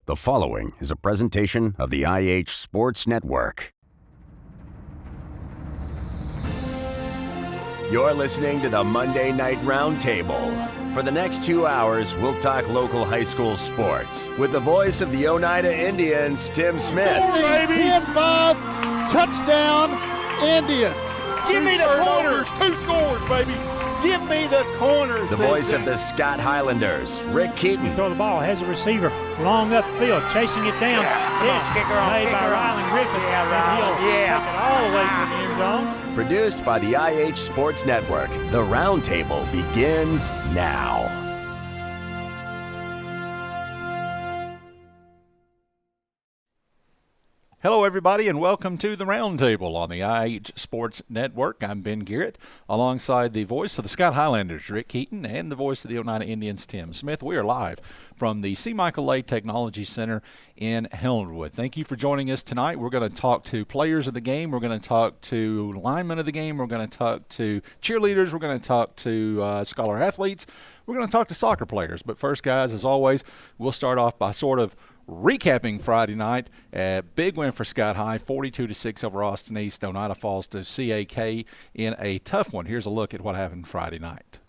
The following is a presentation of the IH Sports Network. You're listening to the Monday Night Roundtable. For the next 2 hours, we'll talk local high school sports with the voice of the Oneida Indians, Tim Smith. 10-5, touchdown, Indians. Give me the corners, 2 scores, baby. Give me the corners. The voice of the Scott Highlanders, Rick Keaton. Throw the ball, has a receiver, long upfield, chasing it down. Made by Rylan Griffith. And he'll take it all the way to the end zone. Produced by the IH Sports Network, the Roundtable begins now. Hello, everybody, and welcome to the Roundtable on the IH Sports Network. I'm Ben Garrett, alongside the voice of the Scott Highlanders, Rick Keaton, and the voice of the Oneida Indians, Tim Smith. We are live from the C. Michael Lay Technology Center in Helenwood. Thank you for joining us tonight. We're going to talk to players of the game. We're going to talk to linemen of the game. We're going to talk to cheerleaders. We're going to talk to scholar athletes. We're going to talk to soccer players. But first, guys, as always, we'll start off by sort of recapping Friday night. A big win for Scott High, 42-6 over Austin East. Oneida falls to CAK in a tough one. Here's a look at what happened Friday night.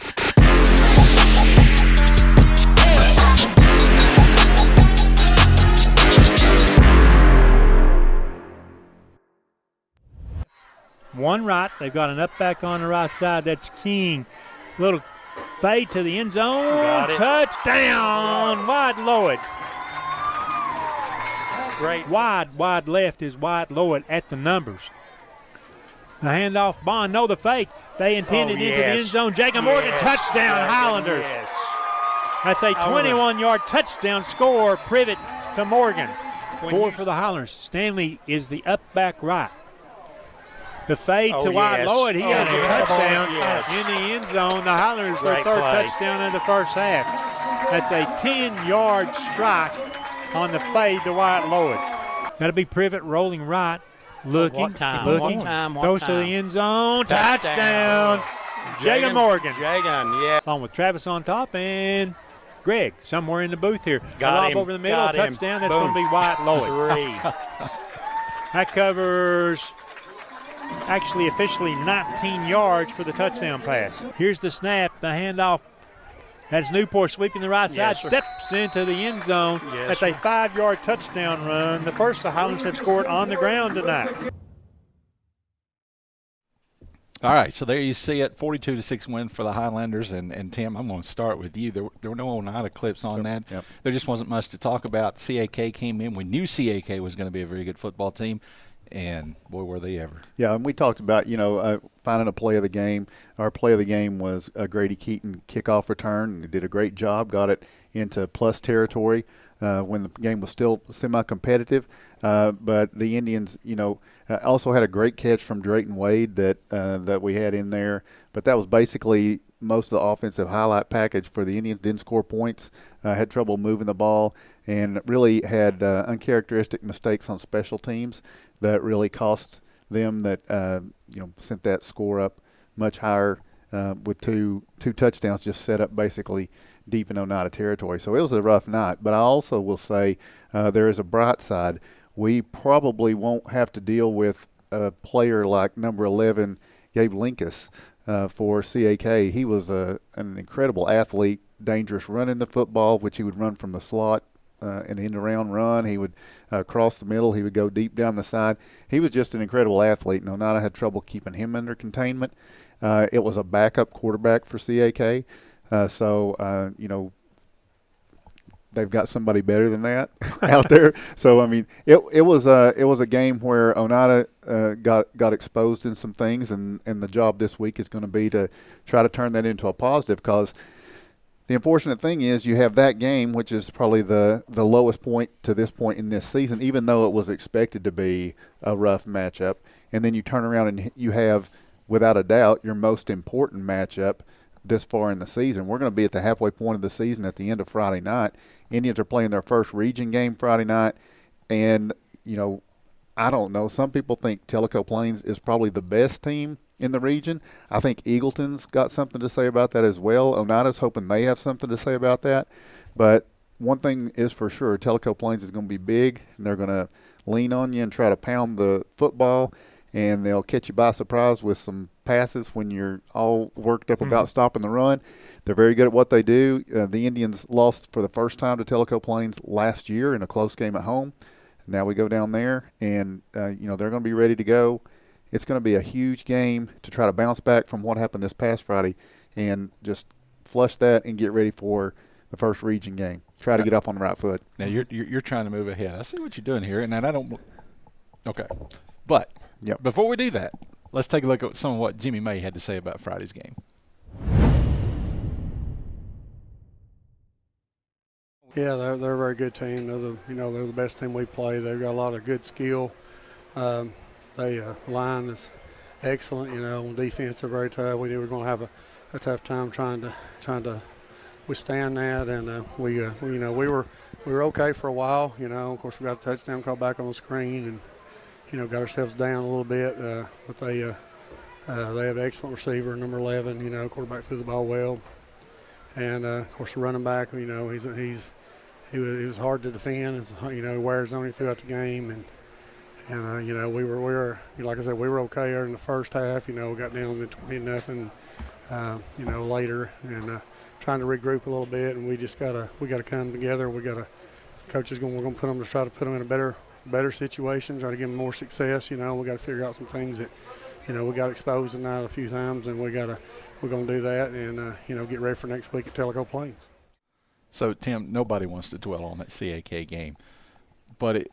One right, they've got an up back on the right side. That's King. Little fade to the end zone. Touchdown, Wyatt Lloyd. Great. Wide left is Wyatt Lloyd at the numbers. The handoff, Bond, no, the fake. They intended into the end zone. Jacob Morgan, touchdown, Highlanders. Yes. That's a 21-yard touchdown score, Privet to Morgan. 4 for the Highlanders. Stanley is the up back right. The fade to Wyatt Lloyd. He has a touchdown in the end zone. The Highlanders, their third touchdown in the first half. That's a 10-yard strike on the fade to Wyatt Lloyd. That'll be Privet rolling right, looking, throws to the end zone, touchdown, Jagan Morgan. Along with Travis on top and Greg somewhere in the booth here. Got him over the middle, touchdown. That's going to be Wyatt Lloyd. That covers officially 19 yards for the touchdown pass. Here's the snap, the handoff. That's Newport sweeping the right side, steps into the end zone. That's a 5-yard touchdown run. The first the Highlanders have scored on the ground tonight. All right, so there you see it, 42-6 win for the Highlanders. And Tim, I'm going to start with you. There were no Oneida clips on that. Yep. There just wasn't much to talk about. CAK came in. We knew CAK was going to be a very good football team. And, boy, were they ever. Yeah, and we talked about, finding a play of the game. Our play of the game was a Grady Keaton kickoff return. He did a great job, got it into plus territory when the game was still semi-competitive. But the Indians, also had a great catch from Drayton Wade that we had in there. But that was basically most of the offensive highlight package for the Indians. Didn't score points, had trouble moving the ball, and really had uncharacteristic mistakes on special teams that really cost them that, sent that score up much higher with two touchdowns just set up basically deep in Oneida territory. So it was a rough night. But I also will say there is a bright side. We probably won't have to deal with a player like number 11, Gabe Linkus, for CAK. He was an incredible athlete, dangerous running the football, which he would run from the slot. An end-around run. He would cross the middle. He would go deep down the side. He was just an incredible athlete, and Oneida had trouble keeping him under containment. It was a backup quarterback for CAK. So they've got somebody better than that out there. So, it was a game where Oneida got exposed in some things, and the job this week is going to be to try to turn that into a positive, because the unfortunate thing is you have that game, which is probably the lowest point to this point in this season, even though it was expected to be a rough matchup. And then you turn around and you have, without a doubt, your most important matchup this far in the season. We're going to be at the halfway point of the season at the end of Friday night. Indians are playing their first region game Friday night. And, I don't know. Some people think Tellico Plains is probably the best team in the region. I think Eagleton's got something to say about that as well. Oneida's hoping they have something to say about that. But one thing is for sure, Tellico Plains is going to be big, and they're going to lean on you and try to pound the football, and they'll catch you by surprise with some passes when you're all worked up about stopping the run. They're very good at what they do. The Indians lost for the first time to Tellico Plains last year in a close game at home. Now we go down there, and they're going to be ready to go. It's going to be a huge game to try to bounce back from what happened this past Friday and just flush that and get ready for the first region game. Try to get off on the right foot. Now you're trying to move ahead. I see what you're doing here, and I don't. Okay, but before we do that, let's take a look at some of what Jimmy May had to say about Friday's game. Yeah, they're a very good team. They're the best team we play. They've got a lot of good skill. Line is excellent. On defense they're very tough. We knew we were going to have a tough time trying to withstand that, and we were okay for a while. Of course we got a touchdown call back on the screen, and got ourselves down a little bit. But they have an excellent receiver, number 11. Quarterback threw the ball well, and of course the running back. He was hard to defend. He wears on you throughout the game, and we were like I said, we were okay there in the first half. We got down to 20-0. Later, and trying to regroup a little bit, and we gotta come together. We're gonna put them to try to put them in a better situation, try to give them more success. We got to figure out some things that we got exposed tonight a few times, and we're gonna do that, and get ready for next week at Tellico Plains. So Tim, nobody wants to dwell on that CAK game, but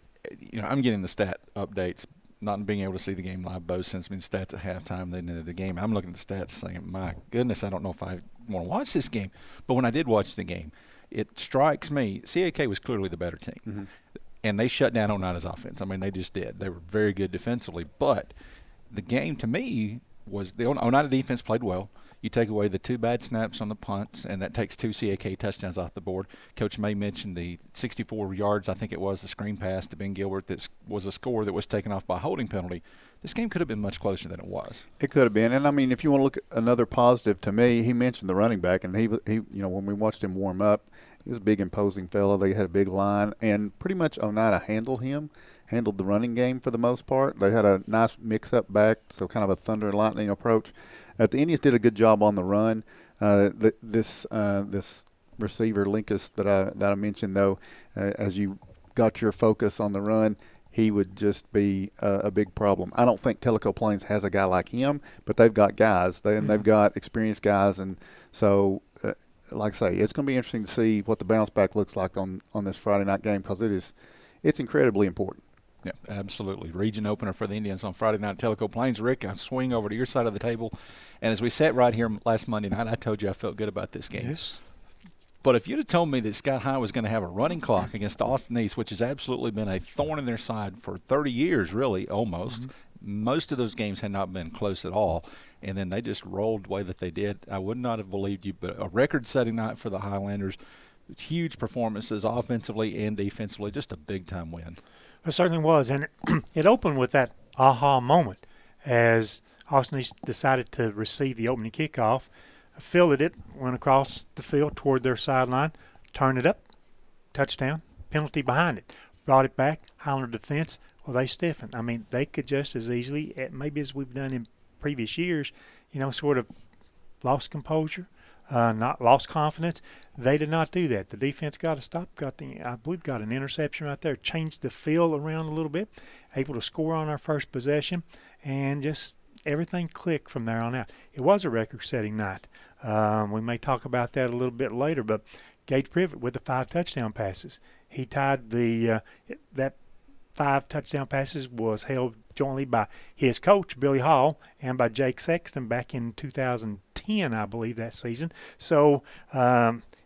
I'm getting the stat updates. Not being able to see the game live, Bo sends me the stats at halftime, then into the game. I'm looking at the stats saying, my goodness, I don't know if I want to watch this game. But when I did watch the game, it strikes me, CAK was clearly the better team. And they shut down Oneida's offense. I mean, they just did. They were very good defensively. But the game, to me, was the Oneida defense played well. You take away the 2 bad snaps on the punts, and that takes 2 CAK touchdowns off the board. Coach May mentioned the 64 yards, I think it was, the screen pass to Ben Gilbert that was a score that was taken off by a holding penalty. This game could have been much closer than it was. It could have been. And, I mean, if you want to look at another positive to me, he mentioned the running back, and he when we watched him warm up, he was a big, imposing fellow. They had a big line, and pretty much Oneida handled the running game for the most part. They had a nice mix-up back, so kind of a thunder and lightning approach. The Indians did a good job on the run. This receiver, Linkus, that I mentioned, though, as you got your focus on the run, he would just be a big problem. I don't think Tellico Plains has a guy like him, but they've got guys. They've got experienced guys, and so like I say, it's going to be interesting to see what the bounce back looks like on this Friday night game, because it's incredibly important. Yeah, absolutely. Region opener for the Indians on Friday night at Tellico Plains. Rick, I swing over to your side of the table. And as we sat right here last Monday night, I told you I felt good about this game. Yes. But if you'd have told me that Scott High was going to have a running clock against Austin East, which has absolutely been a thorn in their side for 30 years, really, almost. Most of those games had not been close at all. And then they just rolled the way that they did. I would not have believed you, but a record-setting night for the Highlanders. Huge performances offensively and defensively. Just a big-time win. It certainly was, and it opened with that aha moment as Austin East decided to receive the opening kickoff, fielded it, went across the field toward their sideline, turned it up, touchdown, penalty behind it, brought it back, Highlander defense, well, they stiffened. I mean, they could just as easily, maybe as we've done in previous years, sort of lost composure, not lost confidence. They did not do that. The defense got a stop, got an interception right there, changed the feel around a little bit, able to score on our first possession, and just everything clicked from there on out. It was a record-setting night. We may talk about that a little bit later, but Gage Privet with the 5 touchdown passes. He tied that 5 touchdown passes was held jointly by his coach, Billy Hall, and by Jake Sexton back in 2010, I believe, that season. So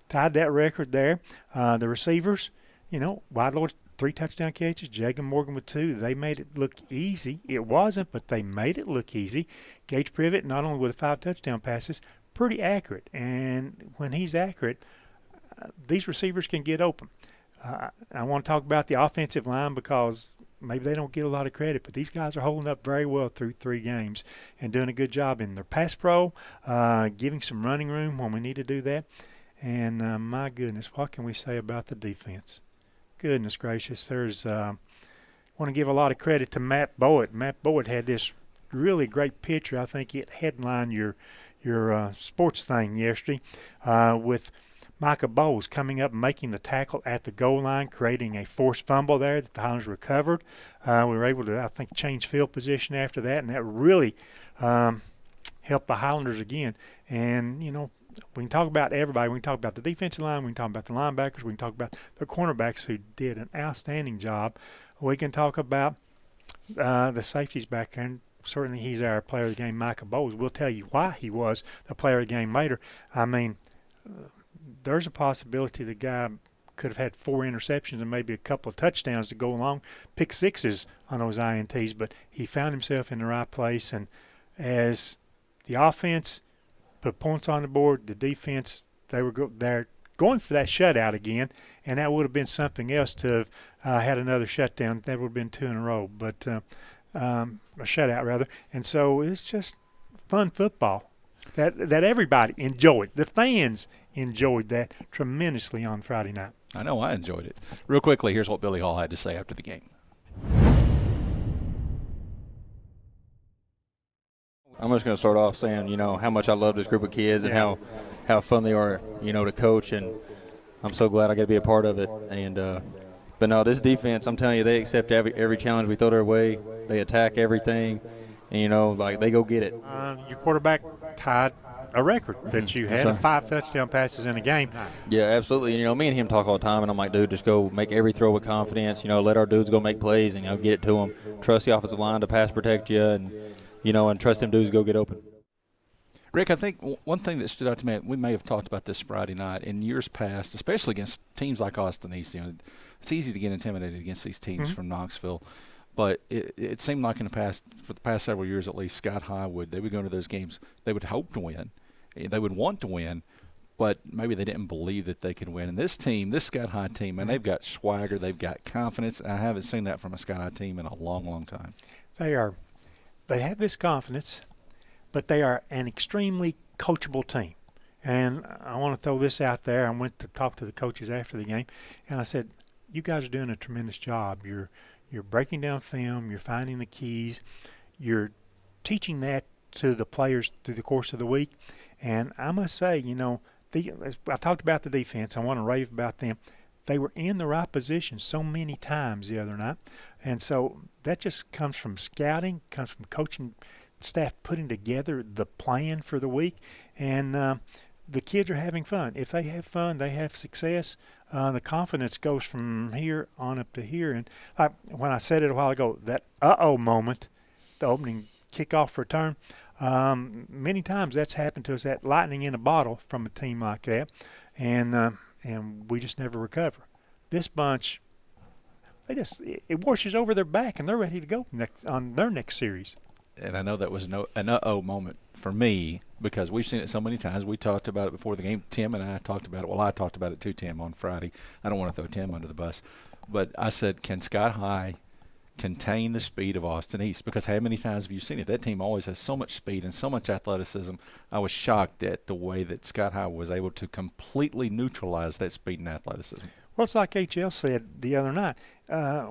tied that record there. The receivers, Wide Lord, 3 touchdown catches, Jagan Morgan with 2. They made it look easy. It wasn't, but they made it look easy. Gage Privet, not only with 5 touchdown passes, pretty accurate. And when he's accurate, these receivers can get open. I want to talk about the offensive line because maybe they don't get a lot of credit, but these guys are holding up very well through 3 games and doing a good job in their pass pro, giving some running room when we need to do that. And my goodness, what can we say about the defense? Goodness gracious, I want to give a lot of credit to Matt Boyd. Matt Boyd had this really great picture. I think it headlined your sports thing yesterday with Micah Bowles coming up and making the tackle at the goal line, creating a forced fumble there that the Highlanders recovered. We were able to, I think, change field position after that, and that really helped the Highlanders again. And, you know, we can talk about everybody. We can talk about the defensive line. We can talk about the linebackers. We can talk about the cornerbacks who did an outstanding job. We can talk about the safeties back there. And certainly he's our player of the game, Micah Bowles. We'll tell you why he was the player of the game later. I mean, there's a possibility the guy could have had 4 interceptions and maybe a couple of touchdowns to go along, pick sixes on those INTs, but he found himself in the right place. And as the offense put points on the board, the defense, they're going for that shutout again, and that would have been something else to have had another shutdown. That would have been 2 in a row, but a shutout rather. And so it's just fun football that everybody enjoyed. The fans enjoyed that tremendously on Friday night. I know I enjoyed it. Real quickly, here's what Billy Hall had to say after the game. I'm just going to start off saying, you know, how much I love this group of kids and how fun they are, you know, to coach, and I'm so glad I get to be a part of it. And but no, this defense, I'm telling you, they accept every challenge we throw their way. They attack everything, and you know, like they go get it. Your quarterback tied a record that you had, 5 touchdown passes in a game. Yeah, absolutely. And, you know, me and him talk all the time, and I'm like, dude, just go make every throw with confidence. You know, let our dudes go make plays and, you know, get it to them. Trust the offensive line to pass protect you, and, you know, and trust them dudes to go get open. Rick, I think one thing that stood out to me, we may have talked about this Friday night, in years past, especially against teams like Austin East, you know, it's easy to get intimidated against these teams from Knoxville. But it seemed like for the past several years at least, Scott High they would go into those games, they would hope to win. They would want to win, but maybe they didn't believe that they could win. And this team, this Scott High team, man, they've got swagger, they've got confidence. I haven't seen that from a Scott High team in a long, long time. They have this confidence, but they are an extremely coachable team. And I want to throw this out there. I went to talk to the coaches after the game, and I said, you guys are doing a tremendous job. You're breaking down film, you're finding the keys, you're teaching that to the players through the course of the week. And I must say, you know, I talked about the defense. I want to rave about them. They were in the right position so many times the other night. And so that just comes from scouting, comes from coaching staff putting together the plan for the week. And the kids are having fun. If they have fun, they have success. The confidence goes from here on up to here. And when I said it a while ago, that uh-oh moment, the opening kickoff return, many times that's happened to us, that lightning in a bottle from a team like that, and we just never recover. This bunch, it washes over their back, and they're ready to go on their next series. And I know that was an uh-oh moment for me because we've seen it so many times. We talked about it before the game. Tim and I talked about it. Well, I talked about it too, Tim, on Friday. I don't want to throw Tim under the bus. But I said, can Scott High contain the speed of Austin East? Because how many times have you seen it? That team always has so much speed and so much athleticism. I was shocked at the way that Scott High was able to completely neutralize that speed and athleticism. Well, it's like HL said the other night.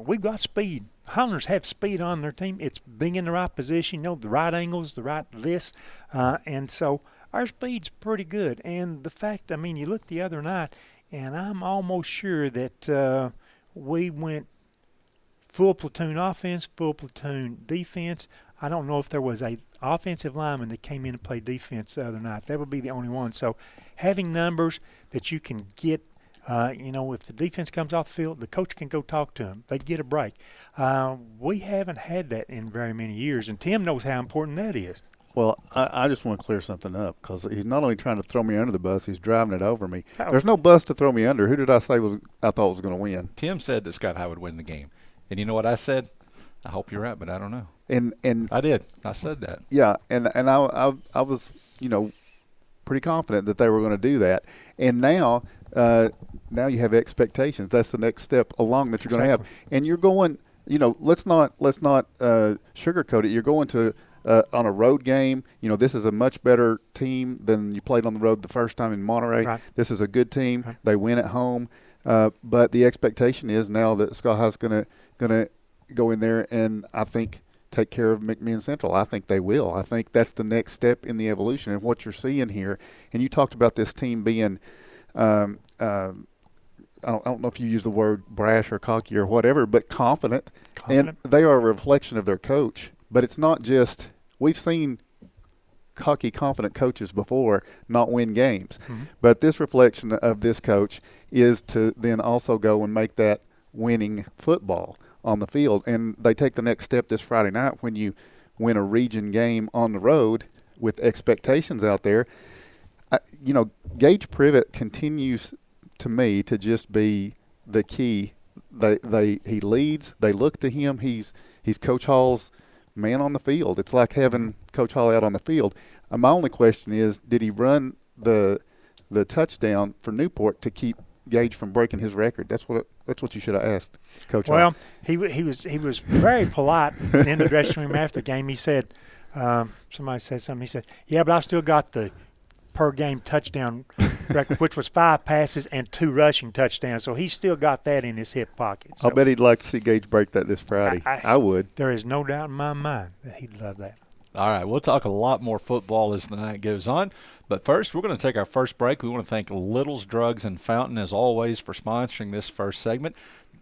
We've got speed. Highlanders have speed on their team. It's being in the right position, you know, the right angles, the right this. And so our speed's pretty good. And the fact, I mean, you look the other night, and I'm almost sure that we went full platoon offense, full platoon defense. I don't know if there was a offensive lineman that came in and played defense the other night. That would be the only one. So having numbers that you can get, you know, if the defense comes off the field, the coach can go talk to them. They get a break. We haven't had that in very many years, and Tim knows how important that is. Well, I just want to clear something up because he's not only trying to throw me under the bus, he's driving it over me. There's no bus to throw me under. Who did I say I thought was going to win? Tim said that Scott High would win the game. And you know what I said? I hope you're right, but I don't know. And I did. I said that. Yeah, and I was, you know, pretty confident that they were going to do that. And now you have expectations. That's the next step along that you're going to have. And you're going, you know, let's not sugarcoat it. You're going to on a road game. You know, this is a much better team than you played on the road the first time in Monterey. Right. This is a good team. Right. They win at home. But the expectation is now that Scott High's going to go in there and I think take care of McMinn Central. I think they will. I think that's the next step in the evolution of what you're seeing here. And you talked about this team being I don't know if you use the word brash or cocky or whatever, but confident. And they are a reflection of their coach. But it's not just – we've seen cocky, confident coaches before not win games. Mm-hmm. But this reflection of this coach is to then also go and make that winning football on the field. And they take the next step this Friday night when you win a region game on the road with expectations out there. Gage Privet continues to me to just be the key. He leads. They look to him. He's Coach Hall's man on the field. It's like having Coach Hall out on the field. My only question is, did he run the touchdown for Newport to keep Gage from breaking his record? That's what you should have asked Coach Hall. Well, he was very polite in the dressing room after the game. He said, somebody said something. He said, "Yeah, but I've still got the per game touchdown record, which was 5 passes and 2 rushing touchdowns. So he's still got that in his hip pocket." So I'll bet he'd like to see Gage break that this Friday. I would. There is no doubt in my mind that he'd love that. All right, we'll talk a lot more football as the night goes on. But first, we're going to take our first break. We want to thank Little's Drugs and Fountain, as always, for sponsoring this first segment.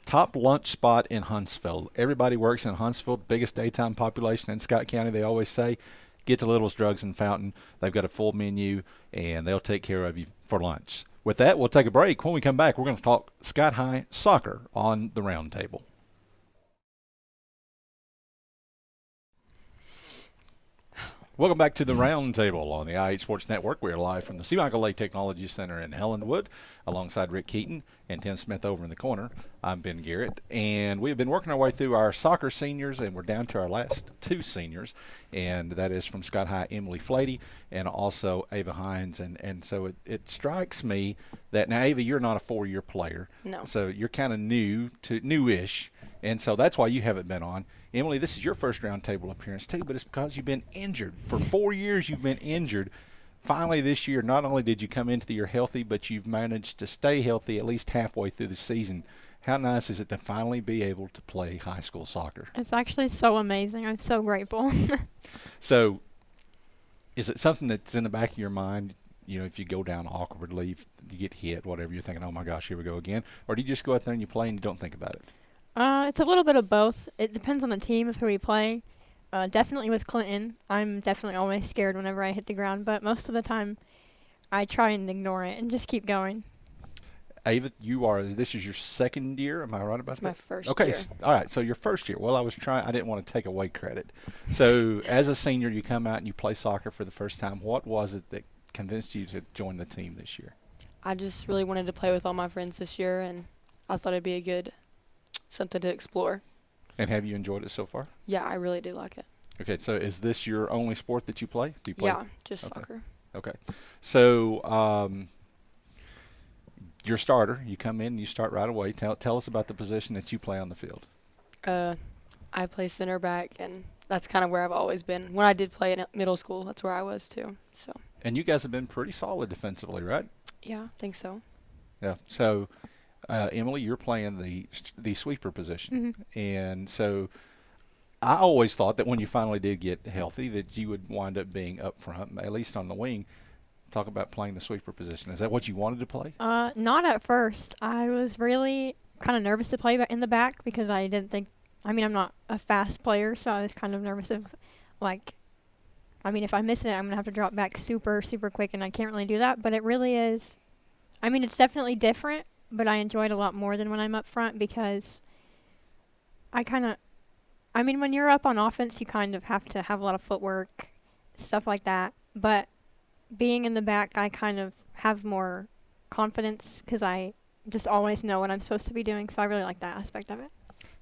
Top lunch spot in Huntsville. Everybody works in Huntsville, biggest daytime population in Scott County, they always say. Get to Little's Drugs and Fountain. They've got a full menu, and they'll take care of you for lunch. With that, we'll take a break. When we come back, we're going to talk Scott High soccer on the Roundtable. Welcome back to the Roundtable on the IH Sports Network. We are live from the C. Michael Lay Technology Center in Ellenwood, alongside Rick Keaton and Tim Smith over in the corner. I'm Ben Garrett, and we've been working our way through our soccer seniors, and we're down to our last 2 seniors, and that is from Scott High, Emily Flady, and also Ava Hines. And so it strikes me that now, Ava, you're not a 4-year player. No. So you're kind of newish, and so that's why you haven't been on. Emily, this is your first Roundtable appearance too, but it's because you've been injured. For 4 years you've been injured. Finally this year, not only did you come into the year healthy, but you've managed to stay healthy at least halfway through the season. How nice is it to finally be able to play high school soccer? It's actually so amazing. I'm so grateful. So is it something that's in the back of your mind, if you go down awkwardly, if you get hit, whatever, you're thinking, oh my gosh, here we go again? Or do you just go out there and you play and you don't think about it? It's a little bit of both. It depends on the team of who we play. Definitely with Clinton, I'm definitely always scared whenever I hit the ground, but most of the time I try and ignore it and just keep going. Ava, this is your second year, am I right about that? It's my first year. year. All right, so your first year. Well, I didn't want to take away credit. So as a senior, you come out and you play soccer for the first time. What was it that convinced you to join the team this year? I just really wanted to play with all my friends this year, and I thought it'd be something to explore. And have you enjoyed it so far? Yeah, I really do like it. Okay, so is this your only sport that you play? Do you play? Yeah, just soccer. Okay. So you're a starter. You come in and you start right away. Tell us about the position that you play on the field. I play center back, and that's kind of where I've always been. When I did play in middle school, that's where I was too. So. And you guys have been pretty solid defensively, right? Yeah, I think so. Yeah. So, Emily, you're playing the sweeper position, and so I always thought that when you finally did get healthy, that you would wind up being up front, at least on the wing. Talk about playing the sweeper position. Is that what you wanted to play? Not at first. I was really kind of nervous to play in the back because I didn't think. I'm not a fast player, so I was kind of nervous of, if I miss it, I'm going to have to drop back super, super quick, and I can't really do that. But it really is. It's definitely different, but I enjoy it a lot more than when I'm up front because when you're up on offense, you kind of have to have a lot of footwork, stuff like that. But being in the back, I kind of have more confidence because I just always know what I'm supposed to be doing, so I really like that aspect of it.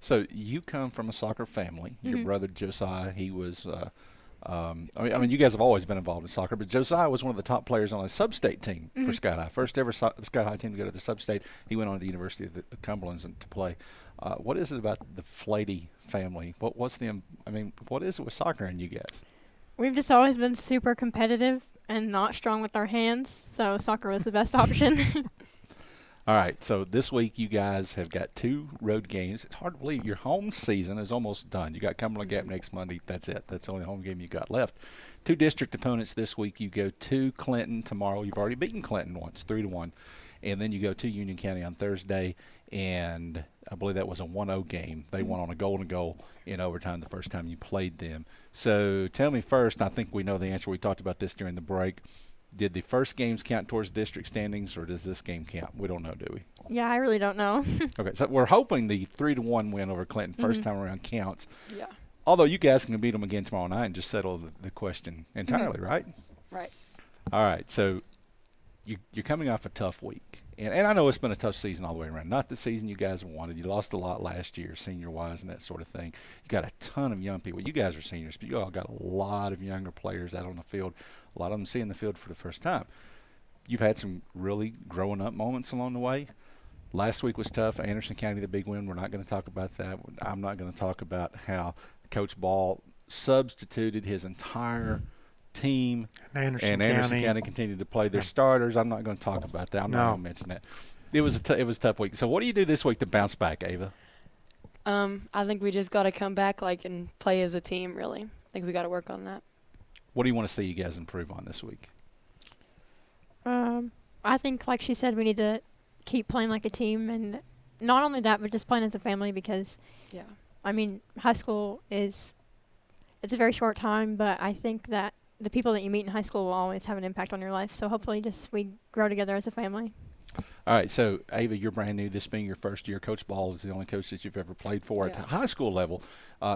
So you come from a soccer family. Your brother Josiah, he was you guys have always been involved in soccer, but Josiah was one of the top players on a sub-state team for Scott High. First ever Scott High team to go to the sub-state. He went on to the University of Cumberland to play. What is it about the Flady family? What is it with soccer and you guys? We've just always been super competitive and not strong with our hands, so soccer was the best option. All right, so this week you guys have got 2 road games. It's hard to believe your home season is almost done. You got Cumberland Gap next Monday. That's it. That's the only home game you got left. 2 district opponents this week. You go to Clinton tomorrow. You've already beaten Clinton once, 3-1. And then you go to Union County on Thursday, and I believe that was a 1-0 game. They won on a golden goal in overtime the first time you played them. So tell me first, I think we know the answer. We talked about this during the break. Did the first games count towards district standings, or does this game count? We don't know, do we? Yeah, I really don't know. Okay, so we're hoping the 3-1 win over Clinton first time around counts. Yeah. Although you guys can beat them again tomorrow night and just settle the question entirely, right? Right. All right, so you're coming off a tough week. And I know it's been a tough season all the way around. Not the season you guys wanted. You lost a lot last year, senior-wise and that sort of thing. You got a ton of young people. You guys are seniors, but you all got a lot of younger players out on the field. A lot of them seeing the field for the first time. You've had some really growing up moments along the way. Last week was tough. Anderson County, the big win. We're not going to talk about that. I'm not going to talk about how Coach Ball substituted his entire team, and Anderson County continued to play their starters. I'm not going to talk about that. I'm not going to mention that. It was a tough week. So what do you do this week to bounce back, Ava? I think we just got to come back and play as a team, really. I think we got to work on that. What do you want to see you guys improve on this week? I think, like she said, we need to keep playing like a team, and not only that, but just playing as a family because, I mean, high school it's a very short time, but I think that the people that you meet in high school will always have an impact on your life. So hopefully we grow together as a family. All right, so Ava, you're brand new. This being your first year, Coach Ball is the only coach that you've ever played for at the high school level.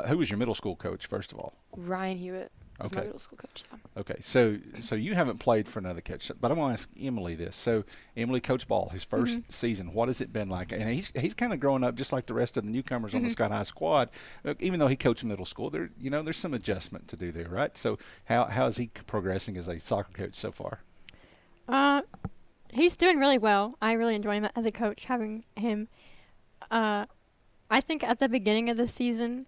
Who was your middle school coach, first of all? Ryan Hewitt. Was Okay. my middle school coach. Yeah. Okay, so you haven't played for another coach, but I'm going to ask Emily this. So Emily, Coach Ball, his first season, what has it been like? And he's kind of growing up just like the rest of the newcomers on the Scott High squad. Even though he coached middle school, there's some adjustment to do there, right? So how is he progressing as a soccer coach so far? He's doing really well. I really enjoy him as a coach, having him. I think at the beginning of the season,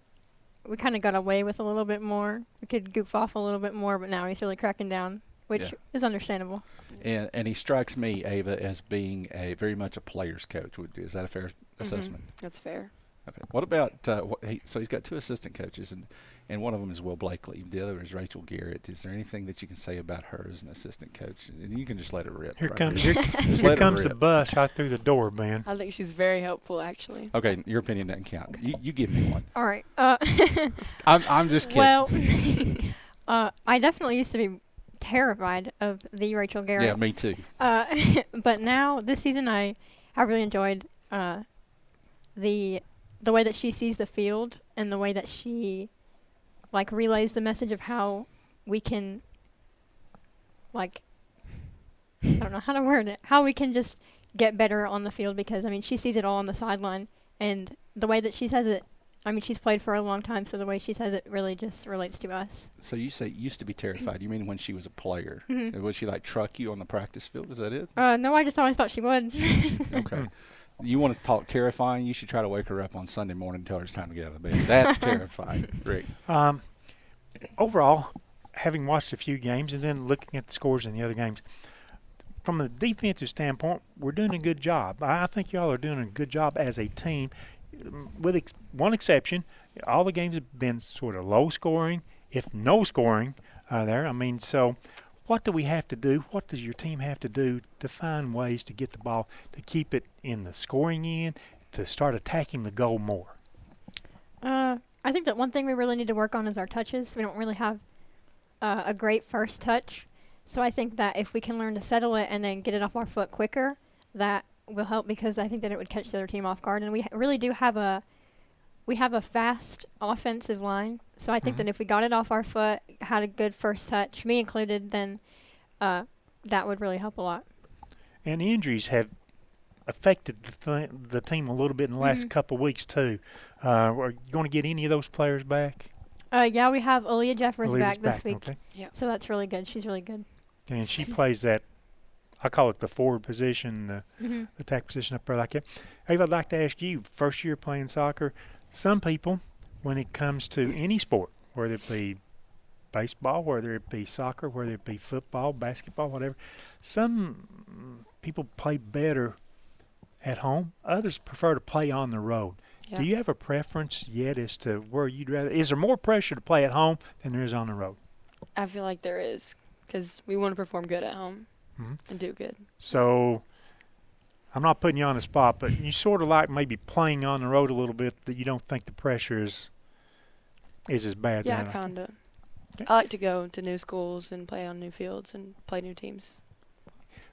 we kind of got away with a little bit more. We could goof off a little bit more, but now he's really cracking down, which is understandable. And he strikes me, Ava, as being very much a player's coach. Is that a fair assessment? That's fair. Okay. What about so he's got 2 assistant coaches, and one of them is Will Blakely. The other is Rachel Garrett. Is there anything that you can say about her as an assistant coach? And you can just let it rip. Here right comes the bus right through the door, Ben. I think she's very helpful, actually. Okay, your opinion doesn't count. You give me one. All right. I'm just kidding. Well, I definitely used to be terrified of the Rachel Garrett. Yeah, me too. But now, this season, I really enjoyed the way that she sees the field and the way that she relays the message of how we can I don't know how to word it, how we can just get better on the field, because I mean she sees it all on the sideline, and the way that she says it, I mean she's played for a long time, so the way she says it really just relates to us. So you say you used to be terrified. You mean when she was a player? Would she truck you on the practice field? Is that it? No, I just always thought she would. Okay. You want to talk terrifying? You should try to wake her up on Sunday morning and tell her it's time to get out of bed. That's terrifying. Rick. Overall, having watched a few games and then looking at the scores in the other games, from a defensive standpoint, we're doing a good job. I think y'all are doing a good job as a team, with one exception. All the games have been sort of low scoring, if no scoring there. I mean, so what do we have to do? What does your team have to do to find ways to get the ball, to keep it in the scoring end, to start attacking the goal more? I think that one thing we really need to work on is our touches. We don't really have a great first touch. So I think that if we can learn to settle it and then get it off our foot quicker, that will help, because I think that it would catch the other team off guard. And we really do have a fast offensive line. So I think that if we got it off our foot, had a good first touch, me included, then that would really help a lot. And injuries have affected the team a little bit in the last couple of weeks too. Are you going to get any of those players back? Yeah, we have Aaliyah Jeffers back this week. Okay. Yeah. So that's really good. She's really good. And she plays that, I call it the forward position, the attack position up there like that. Ava, I'd like to ask you, first year playing soccer, some people, when it comes to any sport, whether it be baseball, whether it be soccer, whether it be football, basketball, whatever. Some people play better at home. Others prefer to play on the road. Yeah. Do you have a preference yet as to where you'd rather? Is there more pressure to play at home than there is on the road? I feel like there is, because we want to perform good at home and do good. So I'm not putting you on the spot, but you sort of like maybe playing on the road a little bit, that you don't think the pressure is as bad. Yeah, then. kind of. Okay. I like to go to new schools and play on new fields and play new teams.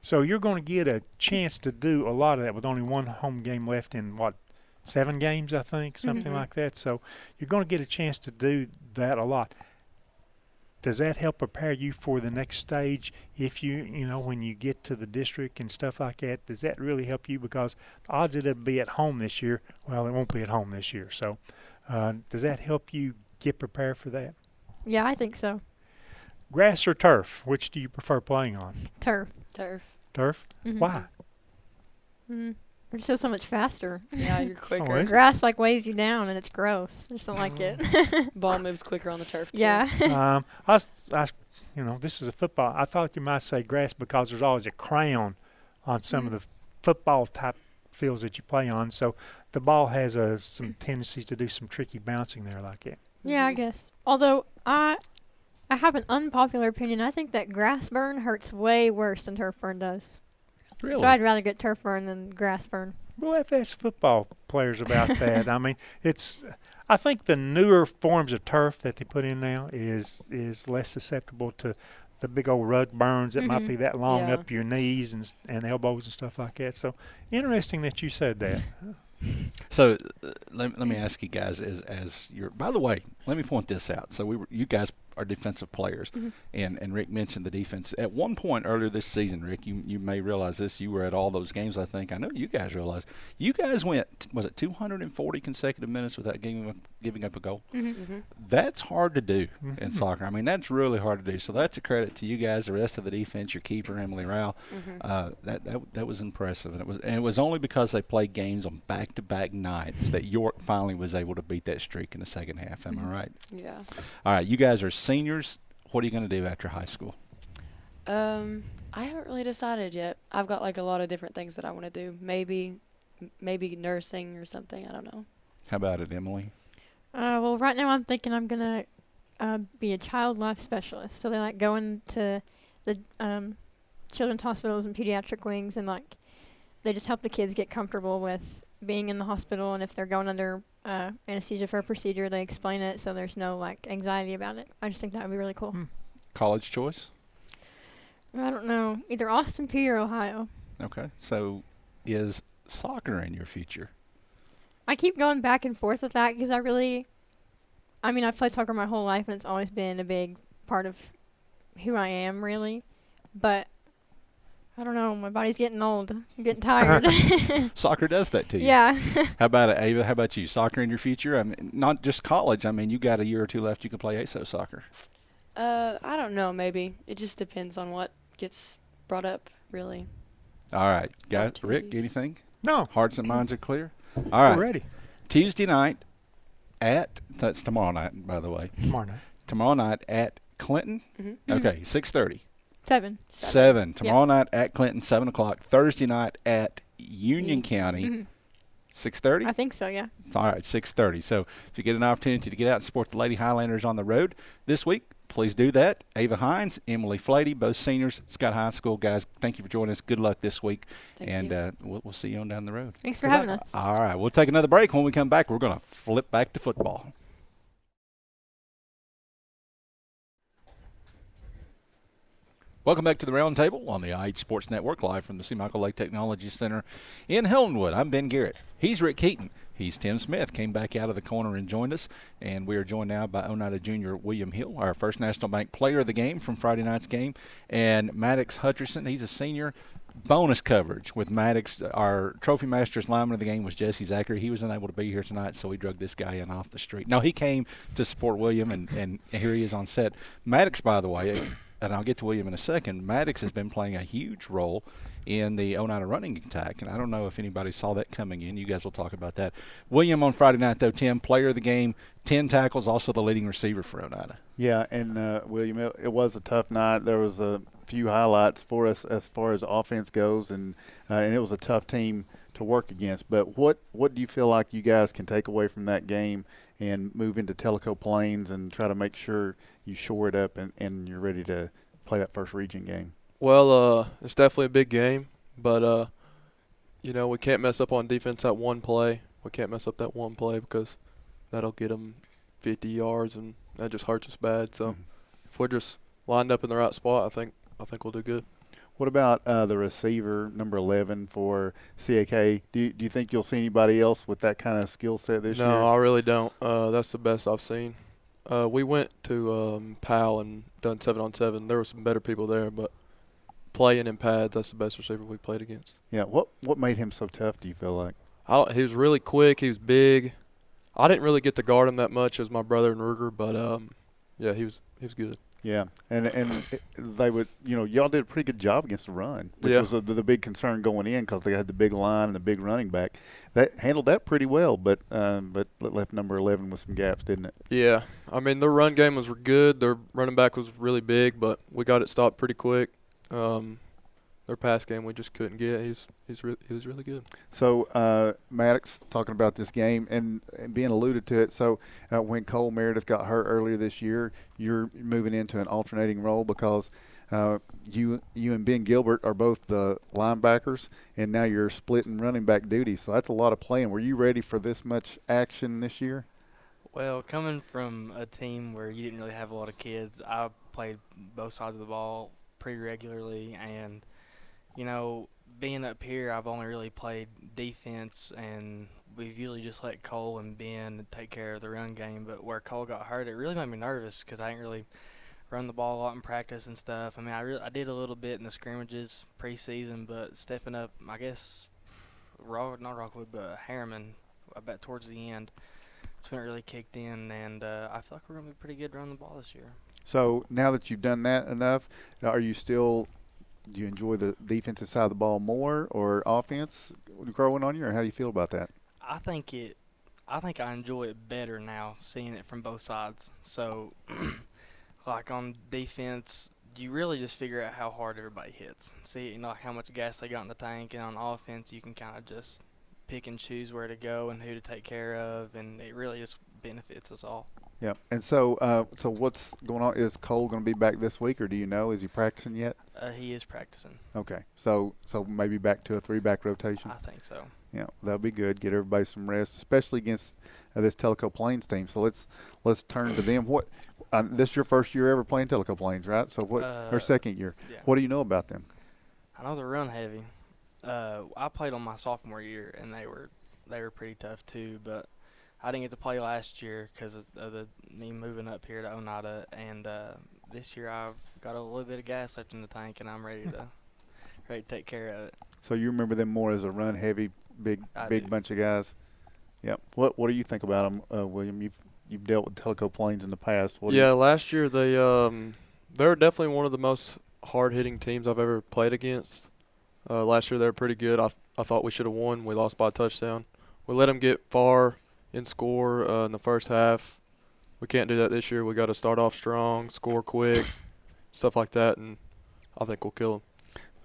So you're going to get a chance to do a lot of that with only one home game left in, 7 games, I think, something like that. So you're going to get a chance to do that a lot. Does that help prepare you for the next stage if when you get to the district and stuff like that? Does that really help you? Because the odds that it'll be at home this year, well, it won't be at home this year. So does that help you get prepared for that? Yeah, I think so. Grass or turf, which do you prefer playing on? Turf. Turf. Turf? Why? It's just so much faster. Yeah, you're quicker. is it? Grass weighs you down and it's gross. I just don't like it. Ball moves quicker on the turf too. Yeah. This is a football. I thought you might say grass because there's always a crown on some of the football type fields that you play on. So the ball has some tendencies to do some tricky bouncing there like that. Yeah, I guess. Although I have an unpopular opinion. I think that grass burn hurts way worse than turf burn does. Really? So I'd rather get turf burn than grass burn. We'll have to ask football players about that. I mean, I think the newer forms of turf that they put in now is less susceptible to the big old rug burns that might be that long up your knees and elbows and stuff like that. So interesting that you said that. So let me ask you guys, as you're, by the way, let me point this out. So you guys are defensive players, and Rick mentioned the defense. At one point earlier this season, Rick, you may realize this. You were at all those games, I think. I know you guys realize. You guys went, was it 240 consecutive minutes without giving up a goal? That's hard to do in soccer. I mean, that's really hard to do. So that's a credit to you guys, the rest of the defense, your keeper, Emily Rao. That was impressive, and it was only because they played games on back-to-back nights that York finally was able to beat that streak in the second half. Am I right? Yeah. All right, you guys are seniors. What are you going to do after high school? I haven't really decided yet. I've got like a lot of different things that I want to do. Maybe nursing or something. I don't know. How about it, Emily? Well, right now I'm thinking I'm gonna be a child life specialist. So they like going to the children's hospitals and pediatric wings, and like they just help the kids get comfortable with being in the hospital. And if they're going under anesthesia for a procedure, they explain it so there's no like anxiety about it. I just think that would be really cool. College choice? I don't know, either Austin P or Ohio. Okay, so is soccer in your future? I keep going back and forth with that because I've played soccer my whole life and it's always been a big part of who I am, really. But I don't know, my body's getting old. I'm getting tired. Soccer does that to you. Yeah. How about it, Ava? How about you? Soccer in your future? I mean, not just college. I mean, you got a year or two left. You can play ASO soccer. I don't know. Maybe it just depends on what gets brought up, really. All right, guys. Rick, anything? No. Hearts and minds are clear. All right. We're ready. Tuesday night that's tomorrow night, by the way. Tomorrow night at Clinton. Okay, 6:30. 7. Tomorrow night at Clinton, 7 o'clock. Thursday night at Union County, 6:30? I think so, yeah. All right, 6:30. So if you get an opportunity to get out and support the Lady Highlanders on the road this week, please do that. Ava Hines, Emily Flady, both seniors, Scott High School. Guys, thank you for joining us. Good luck this week. Thank you. We'll see you on down the road. Thanks for having us. All right, we'll take another break. When we come back, we're going to flip back to football. Welcome back to the Roundtable on the IH Sports Network, live from the C. Michael Lake Technology Center in Hiltonwood. I'm Ben Garrett. He's Rick Keaton. He's Tim Smith. Came back out of the corner and joined us. And we are joined now by Oneida Junior William Hill, our First National Bank player of the game from Friday night's game, and Maddox Hutcherson. He's a senior. Bonus coverage with Maddox. Our Trophy Masters lineman of the game was Jesse Zachary. He was unable to be here tonight, so we drug this guy in off the street. No, he came to support William, and here he is on set. Maddox, by the way, and I'll get to William in a second, Maddox has been playing a huge role in the Oneida running attack, and I don't know if anybody saw that coming in. You guys will talk about that. William on Friday night, though, Tim, player of the game, 10 tackles, also the leading receiver for Oneida. Yeah, and William, it was a tough night. There was a few highlights for us as far as offense goes, and it was a tough team to work against. But what do you feel like you guys can take away from that game and move into Tellico Plains and try to make sure you shore it up and you're ready to play that first region game? Well, it's definitely a big game, but we can't mess up on defense that one play. We can't mess up that one play because that'll get them 50 yards, and that just hurts us bad. So if we're just lined up in the right spot, I think we'll do good. What about the receiver, number 11 for CAK? Do you think you'll see anybody else with that kind of skill set this year? No, I really don't. That's the best I've seen. We went to PAL and done 7-on-7. There were some better people there, but playing in pads, that's the best receiver we played against. Yeah. What made him so tough, do you feel like? He was really quick. He was big. I didn't really get to guard him that much as my brother and Ruger, but yeah, he was good. Yeah, and they would, y'all did a pretty good job against the run, which was the big concern going in because they had the big line and the big running back. That handled that pretty well, but left number 11 with some gaps, didn't it? Yeah, I mean their run game was good. Their running back was really big, but we got it stopped pretty quick. Their pass game we just couldn't get. He was really good. So Maddox, talking about this game and being alluded to it. So when Cole Meredith got hurt earlier this year, you're moving into an alternating role because you and Ben Gilbert are both the linebackers, and now you're splitting running back duties. So that's a lot of playing. Were you ready for this much action this year? Well, coming from a team where you didn't really have a lot of kids, I played both sides of the ball pretty regularly, and being up here, I've only really played defense, and we've usually just let Cole and Ben take care of the run game. But where Cole got hurt, it really made me nervous because I didn't really run the ball a lot in practice and stuff. I mean, I did a little bit in the scrimmages preseason, but stepping up, I guess, not Rockwood, but Harriman, about towards the end, that's when it really kicked in, and I feel like we're going to be pretty good running the ball this year. So now that you've done that enough, do you enjoy the defensive side of the ball more or offense growing on you, or how do you feel about that? I think I enjoy it better now, seeing it from both sides. So, like on defense, you really just figure out how hard everybody hits. See, how much gas they got in the tank, and on offense, you can kind of just pick and choose where to go and who to take care of, and it really just benefits us all. Yeah, and so what's going on? Is Cole going to be back this week, or do you know? Is he practicing yet? He is practicing. Okay, so maybe back to a 3-back rotation. I think so. Yeah, that'll be good. Get everybody some rest, especially against this Tellico Plains team. So let's turn to them. What this is your first year ever playing Tellico Plains, right? So or second year? Yeah. What do you know about them? I know they're run heavy. I played on my sophomore year, and they were pretty tough too, but I didn't get to play last year because of me moving up here to Oneida, and this year I've got a little bit of gas left in the tank, and I'm ready to take care of it. So you remember them more as a run-heavy, big bunch of guys? Yeah. What do you think about them, William? You've dealt with Tellico Plains in the past. Last year they're definitely one of the most hard-hitting teams I've ever played against. Last year they were pretty good. I thought we should have won. We lost by a touchdown. We let them get far in score in the first half. We can't do that this year. We got to start off strong, score quick, stuff like that, and I think we'll kill them.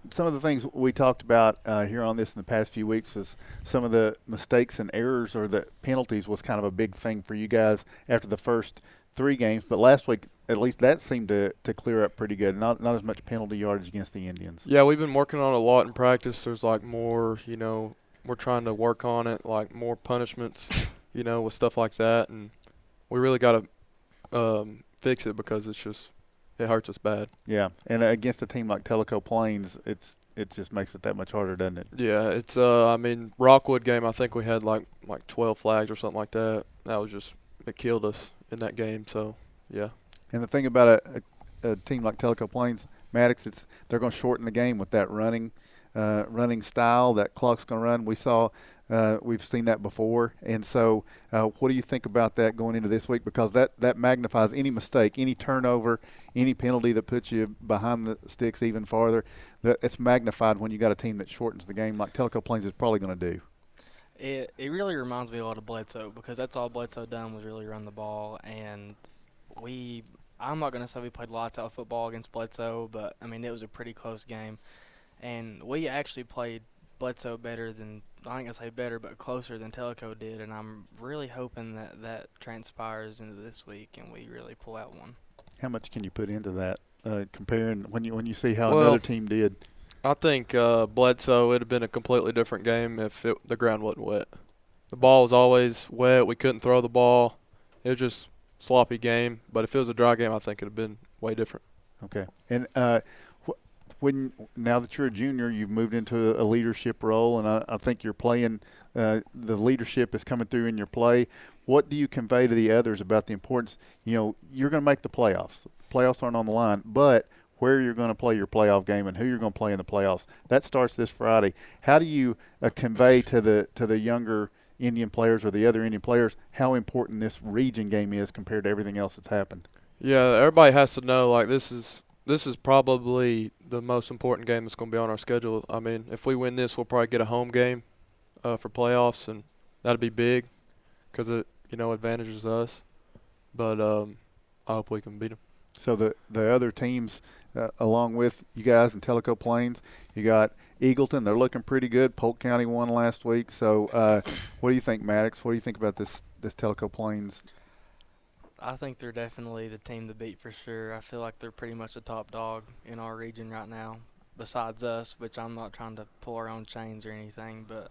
Some of the things we talked about here on this in the past few weeks was some of the mistakes and errors or the penalties was kind of a big thing for you guys after the first 3 games. But last week, at least that seemed to clear up pretty good. Not as much penalty yardage against the Indians. Yeah, we've been working on it a lot in practice. There's more, we're trying to work on it, more punishments, with stuff like that. And we really got to fix it because it hurts us bad. Yeah, and against a team like Tellico Plains, it just makes it that much harder, doesn't it? Yeah, it's Rockwood game, I think we had like 12 flags or something like that. That was it killed us in that game. So yeah. And the thing about a team like Tellico Plains, Maddox, they're going to shorten the game with that running style. That clock's going to run. We've seen that before. And so what do you think about that going into this week? Because that magnifies any mistake, any turnover, any penalty that puts you behind the sticks even farther. That it's magnified when you got a team that shortens the game like Tellico Plains is probably going to do. It really reminds me a lot of Bledsoe because that's all Bledsoe done was really run the ball. And I'm not going to say we played lights out football against Bledsoe, but, I mean, it was a pretty close game. And we actually played Bledsoe better than, I ain't going to say better, but closer than Tellico did. And I'm really hoping that transpires into this week and we really pull out one. How much can you put into that, comparing when you see how another team did? I think Bledsoe, it would have been a completely different game if the ground wasn't wet. The ball was always wet. We couldn't throw the ball. It was just sloppy game. But if it was a dry game, I think it would have been way different. Okay. And now that you're a junior, you've moved into a leadership role, and I think you're playing the leadership is coming through in your play. What do you convey to the others about the importance? You're going to make the playoffs. The playoffs aren't on the line, but where you're going to play your playoff game and who you're going to play in the playoffs. That starts this Friday. How do you convey to the younger Indian players or the other Indian players how important this region game is compared to everything else that's happened? Yeah, everybody has to know, like, this is probably the most important game that's going to be on our schedule. I mean, if we win this, we'll probably get a home game for playoffs, and that'll be big because it, advantages us. But I hope we can beat them. So the other teams, along with you guys in Tellico Plains, you got Eagleton. They're looking pretty good. Polk County won last week. So what do you think, Maddox? What do you think about this Tellico Plains? I think they're definitely the team to beat for sure. I feel like they're pretty much the top dog in our region right now, besides us, which I'm not trying to pull our own chains or anything. But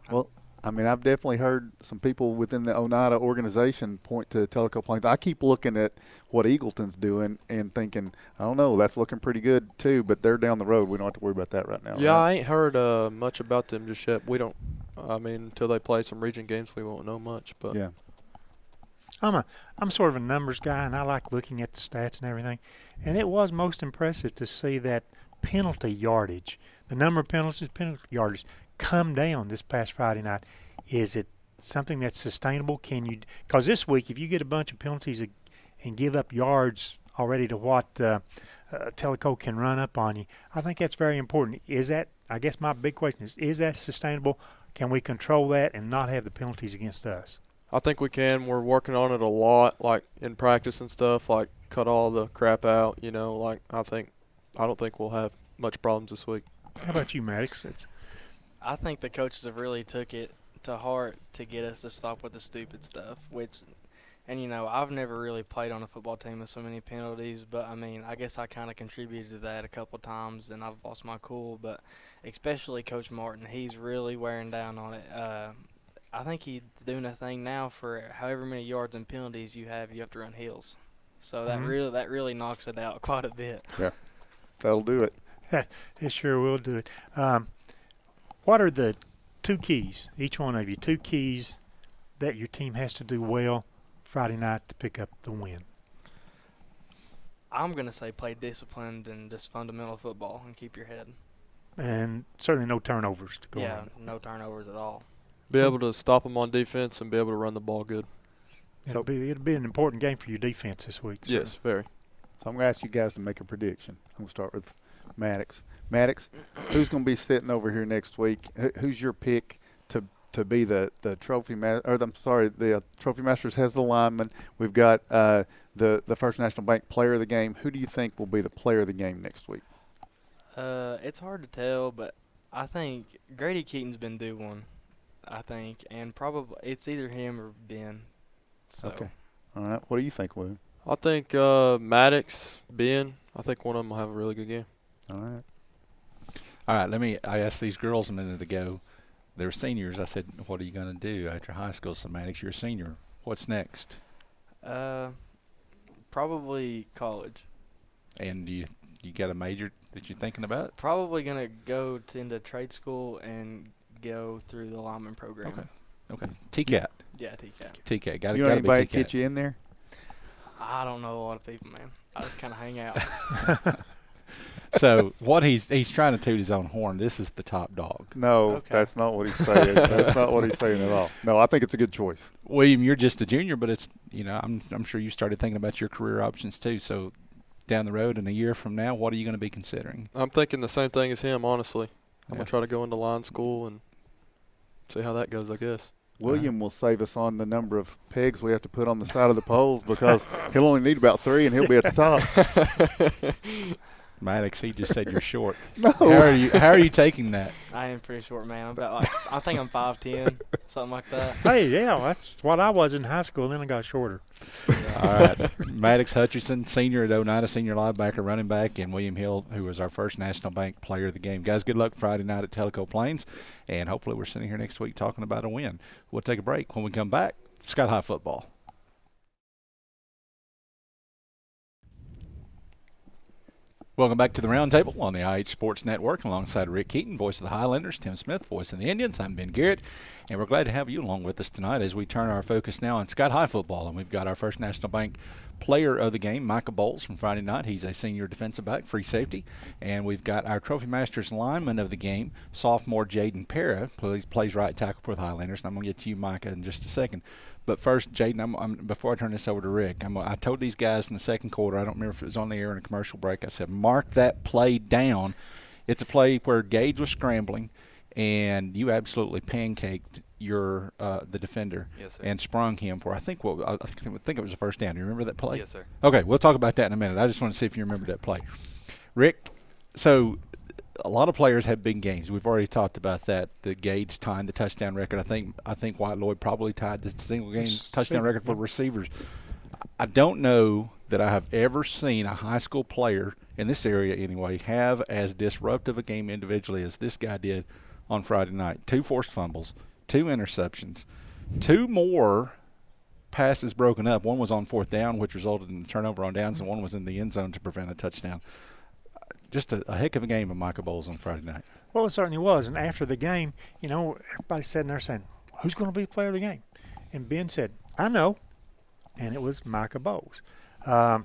well, I mean, I've definitely heard some people within the Oneida organization point to Tellico Plains. I keep looking at what Eagleton's doing and thinking, I don't know, that's looking pretty good too, but they're down the road. We don't have to worry about that right now. Yeah, right? I ain't heard much about them just yet. We don't – I mean, until they play some region games, we won't know much. But yeah. I'm sort of a numbers guy, and I like looking at the stats and everything. And it was most impressive to see that penalty yardage, the number of penalty yardage, come down this past Friday night. Is it something that's sustainable? Can you – because this week, if you get a bunch of penalties and give up yards already to what Tellico can run up on you, I think that's very important. Is that – I guess my big question is that sustainable? Can we control that and not have the penalties against us? I think we can. We're working on it a lot, like in practice and stuff, like cut all the crap out, like I don't think we'll have much problems this week. How about you, Maddox? I think the coaches have really took it to heart to get us to stop with the stupid stuff, and I've never really played on a football team with so many penalties, but I mean, I guess I kind of contributed to that a couple times and I've lost my cool, but especially Coach Martin, he's really wearing down on it. I think he's doing a thing now for however many yards and penalties you have to run heels. So that really knocks it out quite a bit. Yeah, that'll do it. It sure will do it. What are the 2 keys, each one of you, 2 keys that your team has to do well Friday night to pick up the win? I'm going to say play disciplined and just fundamental football and keep your head. And certainly no turnovers to go on. Yeah, no turnovers at all. Be able to stop them on defense and be able to run the ball good. It'll be an important game for your defense this week. So. Yes, very. So I'm going to ask you guys to make a prediction. I'm going to start with Maddox. Maddox, who's going to be sitting over here next week? Who's your pick to be the trophy master? The trophy masters has the lineman. We've got the First National Bank player of the game. Who do you think will be the player of the game next week? It's hard to tell, but I think Grady Keaton's been due one. I think, and probably it's either him or Ben. So. Okay. All right. What do you think, William? I think Maddox, Ben, I think one of them will have a really good game. All right. All right, I asked these girls a minute ago. They were seniors. I said, what are you going to do after high school? So, Maddox, you're a senior. What's next? Probably college. And you got a major that you're thinking about? Probably going to go into trade school and go through the lineman program. Okay. TCAT. Yeah, TCAT. TCAT. Got you know anybody to get you in there? I don't know a lot of people, man. I just kind of hang out. So what he's trying to toot his own horn. This is the top dog. No, that's not what he's saying. That's not what he's saying at all. No, I think it's a good choice. William, you're just a junior, but it's I'm sure you started thinking about your career options too. So down the road in a year from now, what are you going to be considering? I'm thinking the same thing as him, honestly. I'm going to try to go into line school and see how that goes, I guess. William will save us on the number of pegs we have to put on the side of the poles because he'll only need about 3 and he'll be at the top. Maddox, he just said you're short. No. How are you taking that? I am pretty short, man. I'm about I think I'm 5'10", something like that. Hey, yeah, that's what I was in high school. Then I got shorter. All right. Maddox Hutchinson, senior at Oneida, senior linebacker, running back, and William Hill, who was our first National Bank player of the game. Guys, good luck Friday night at Tellico Plains, and hopefully we're sitting here next week talking about a win. We'll take a break. When we come back, Scott High football. Welcome back to the Roundtable on the IH Sports Network alongside Rick Keaton, voice of the Highlanders, Tim Smith, voice of the Indians. I'm Ben Garrett, and we're glad to have you along with us tonight as we turn our focus now on Scott High football. And we've got our first National Bank player of the game, Micah Bowles from Friday night. He's a senior defensive back, free safety. And we've got our Trophy Masters lineman of the game, sophomore Jaden Para, plays right tackle for the Highlanders. And I'm going to get to you, Micah, in just a second. But first, Jaden, before I turn this over to Rick, I told these guys in the second quarter, I don't remember if it was on the air in a commercial break, I said, mark that play down. It's a play where Gage was scrambling, and you absolutely pancaked the defender. Yes, sir. And sprung him for, I think it was a first down. Do you remember that play? Yes, sir. Okay, we'll talk about that in a minute. I just want to see if you remember that play. Rick, so a lot of players have big games. We've already talked about that. The Gage tying the touchdown record. I think White Lloyd probably tied the single game touchdown record for receivers. I don't know that I have ever seen a high school player in this area anyway have as disruptive a game individually as this guy did on Friday night. 2 forced fumbles, 2 interceptions, 2 more passes broken up. One was on 4th down, which resulted in a turnover on downs, and one was in the end zone to prevent a touchdown. Just a heck of a game of Micah Bowles on Friday night. Well, it certainly was. And after the game, everybody's sitting there saying, who's going to be the player of the game? And Ben said, I know. And it was Micah Bowles. You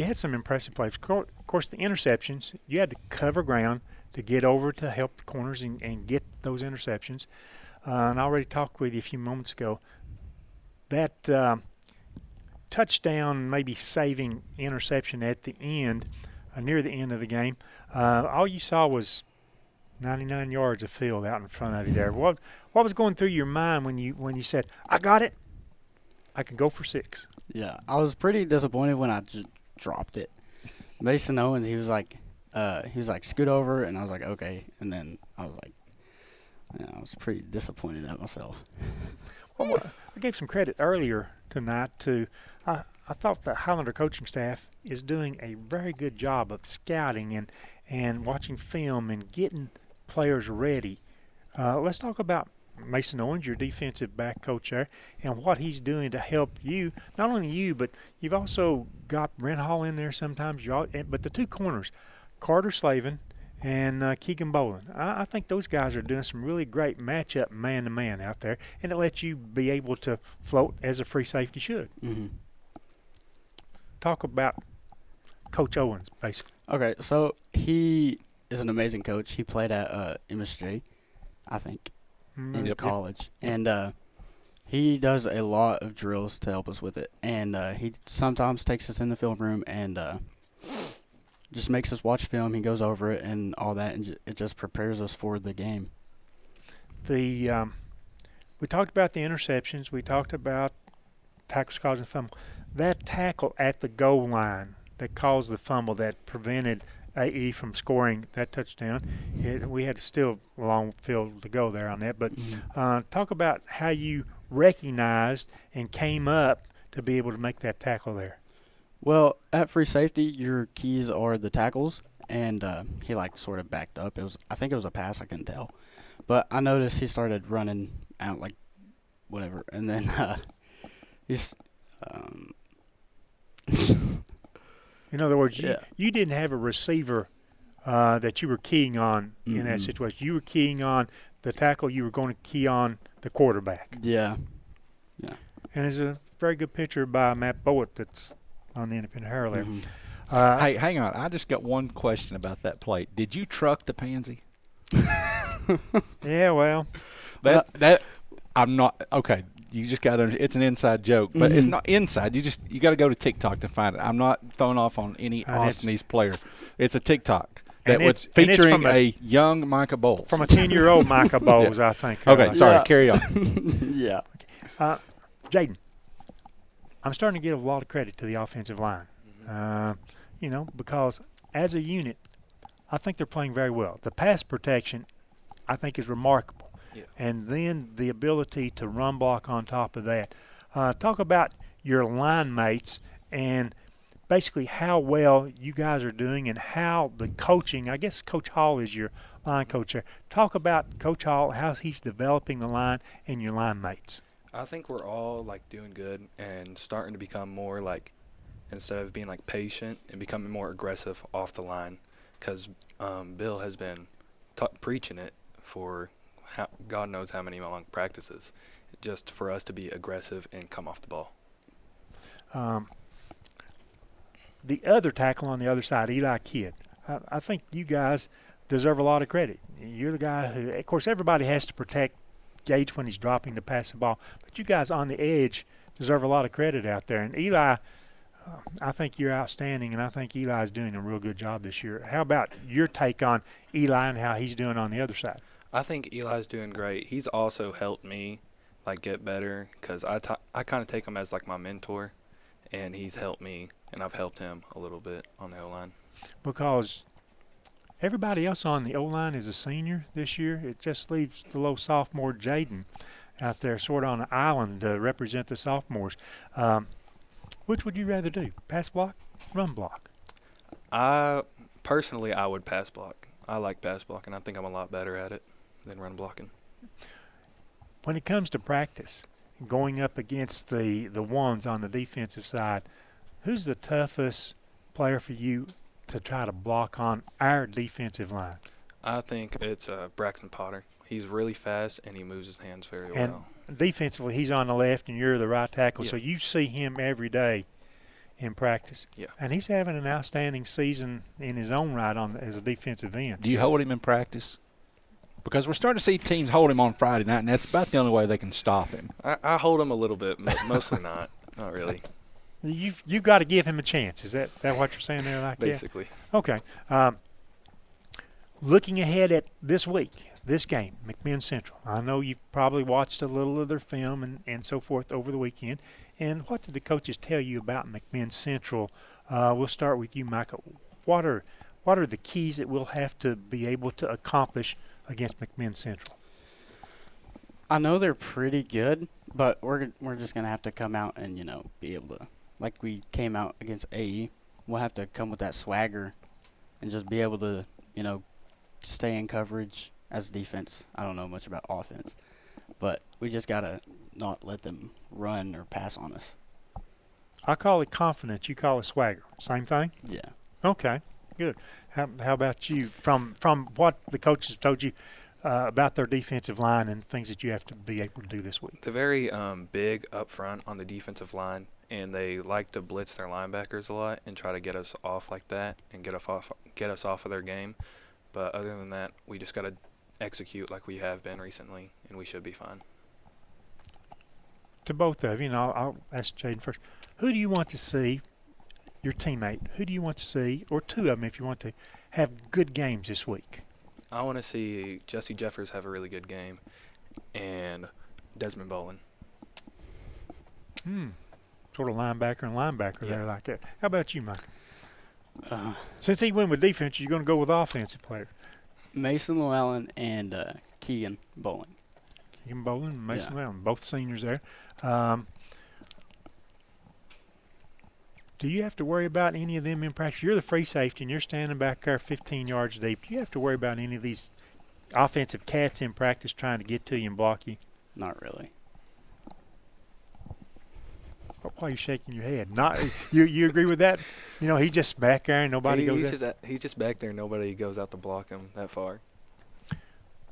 had some impressive plays. Of course, the interceptions, you had to cover ground to get over to help the corners and get those interceptions. And I already talked with you a few moments ago. That touchdown, maybe saving interception at the end, near the end of the game, all you saw was 99 yards of field out in front of you there. What was going through your mind when you said, I got it, I can go for 6? Yeah, I was pretty disappointed when I just dropped it. Mason Owens, he was like, scoot over, and I was like, okay. And then I was like, I was pretty disappointed at myself. Well, I gave some credit earlier tonight to I thought the Highlander coaching staff is doing a very good job of scouting and watching film and getting players ready. Let's talk about Mason Owens, your defensive back coach there, and what he's doing to help you, not only you, but you've also got Brent Hall in there sometimes. But the 2 corners, Carter Slavin and Keegan Boland. I think those guys are doing some really great matchup man-to-man out there, and it lets you be able to float as a free safety should. Mm-hmm. Talk about Coach Owens, basically. Okay, so he is an amazing coach. He played at MSJ, I think, in college. And he does a lot of drills to help us with it. And he sometimes takes us in the film room and just makes us watch film. He goes over it and all that, and it just prepares us for the game. We talked about the interceptions. We talked about tackles causing fumble. That tackle at the goal line that caused the fumble that prevented AE from scoring that touchdown, we had still a long field to go there on that. But talk about how you recognized and came up to be able to make that tackle there. Well, at free safety, your keys are the tackles, and he sort of backed up. I think it was a pass, I couldn't tell. But I noticed he started running out whatever, and then he's in other words, you didn't have a receiver that you were keying on in that situation. You were keying on the tackle. You were going to key on the quarterback. Yeah. And there's a very good picture by Matt Bowitt that's on the Independent Herald there. Hey, hang on. I just got one question about that play. Did you truck the pansy? Yeah, well. That I'm not – okay. You just got to – it's an inside joke. But it's not inside. You got to go to TikTok to find it. I'm not throwing off on any Austinese player. It's a TikTok. that was featuring a young Micah Bowles. From a 10-year-old Micah Bowles, I think. Okay, sorry, carry on. Yeah. Jaden, I'm starting to give a lot of credit to the offensive line, because as a unit, I think they're playing very well. The pass protection, I think, is remarkable. Yeah. And then the ability to run block on top of that. Talk about your line mates and basically how well you guys are doing and how the coaching, I guess Coach Hall is your line coach there. Talk about Coach Hall, how he's developing the line and your line mates. I think we're all doing good and starting to become more instead of being patient and becoming more aggressive off the line, because Bill has been preaching it for God knows how many long practices, just for us to be aggressive and come off the ball. The other tackle on the other side, Eli Kidd, I think you guys deserve a lot of credit. You're the guy who, of course, everybody has to protect Gage when he's dropping to pass the ball, but you guys on the edge deserve a lot of credit out there. And Eli, I think you're outstanding, and I think Eli's doing a real good job this year. How about your take on Eli and how he's doing on the other side? I think Eli's doing great. He's also helped me get better, because I kind of take him as my mentor, and he's helped me, and I've helped him a little bit on the O-line. Because everybody else on the O-line is a senior this year. It just leaves the low sophomore Jaden out there sort of on an island to represent the sophomores. Which would you rather do, pass block, run block? Personally, I would pass block. I like pass blocking. I think I'm a lot better at it than run blocking. When it comes to practice, going up against the ones on the defensive side, who's the toughest player for you to try to block on our defensive line? I think it's Braxton Potter. He's really fast, and he moves his hands very well. And defensively, he's on the left, and you're the right tackle, Yeah. so you see him every day in practice. Yeah. And he's having an outstanding season in his own right as a defensive end. Do you hold him in practice? Because we're starting to see teams hold him on Friday night, and that's about the only way they can stop him. I hold him a little bit, mostly not. Not really. You've got to give him a chance. Is that what you're saying there? Basically. Yeah? Okay. Looking ahead at this week, this game, McMinn Central. I know you've probably watched a little of their film and so forth over the weekend. And what did the coaches tell you about McMinn Central? We'll start with you, Michael. What are the keys that we'll have to be able to accomplish against McMinn Central? I know they're pretty good, but we're just gonna have to come out and be able to, like we came out against AE. We'll have to come with that swagger and just be able to stay in coverage as defense. I don't know much about offense, but we just gotta not let them run or pass on us. I call it confidence. You call it swagger. Same thing? Yeah. Okay, good. How about you? From what the coaches told you about their defensive line and things that you have to be able to do this week? They're very big up front on the defensive line, and they like to blitz their linebackers a lot and try to get us off like that and get us off of their game. But other than that, we just got to execute like we have been recently, and we should be fine. To both of you, and I'll ask Jaden first. Who do you want to see, your teammate, who do you want to see, or two of them if you want to, have good games this week? I want to see Jesse Jeffers have a really good game, and Desmond Bolin. Sort of linebacker and linebacker there like that. How about you, Mike? Uh, Since he went with defense, you're going to go with offensive player. Mason Llewellyn and Keegan Bowling. Keegan Bowling and Mason Llewellyn, both seniors there. Do you have to worry about any of them in practice? You're the free safety, and you're standing back there 15 yards deep. Do you have to worry about any of these offensive cats in practice trying to get to you and block you? Not really. Why are you shaking your head? Not you agree with that? He's just back there and nobody goes out. He's just back there. Nobody goes out to block him that far.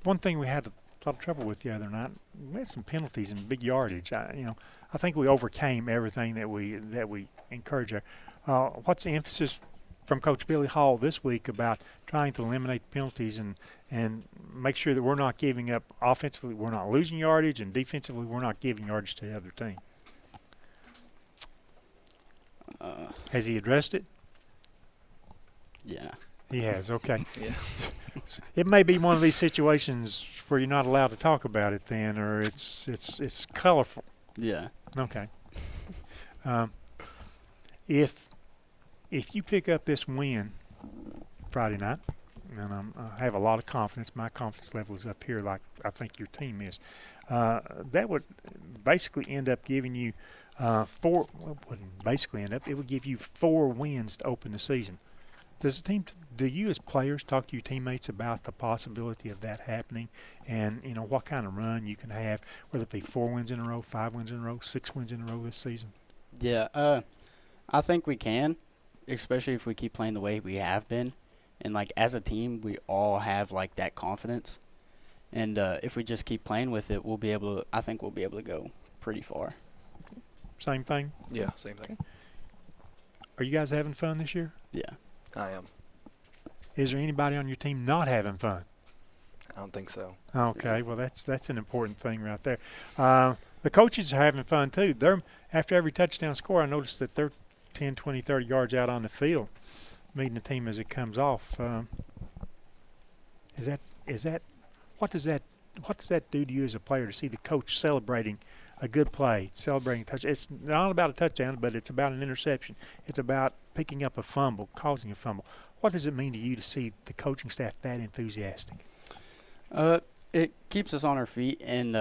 One thing we had a lot of trouble with the other night, we had some penalties and big yardage. I think we overcame everything that we encourage there. What's the emphasis from Coach Billy Hall this week about trying to eliminate penalties and make sure that we're not giving up offensively, we're not losing yardage, and defensively we're not giving yardage to the other team? Has he addressed it? Yeah. He has, okay. Yeah. It may be one of these situations where you're not allowed to talk about it then, or it's colorful. Yeah. Okay. If you pick up this win Friday night, and I have a lot of confidence, my confidence level is up here like I think your team is, that would basically end up giving you it would give you 4 wins to open the season. Do you as players talk to your teammates about the possibility of that happening, and what kind of run you can have, whether it be 4 wins in a row, 5 wins in a row, 6 wins in a row this season? Yeah, I think we can, especially if we keep playing the way we have been. And, like, as a team, we all have, like, that confidence. And if we just keep playing with it, I think we'll be able to go pretty far. Same thing? Yeah, same thing. Are you guys having fun this year? Yeah. I am. Is there anybody on your team not having fun? I don't think so. Okay, well, that's an important thing right there. The coaches are having fun, too. After every touchdown score, I noticed that they're 10, 20, 30 yards out on the field, meeting the team as it comes off. What does that do to you as a player to see the coach celebrating a good play, celebrating a touch? It's not about a touchdown, but it's about an interception. It's about picking up a fumble, causing a fumble. What does it mean to you to see the coaching staff that enthusiastic? It keeps us on our feet, and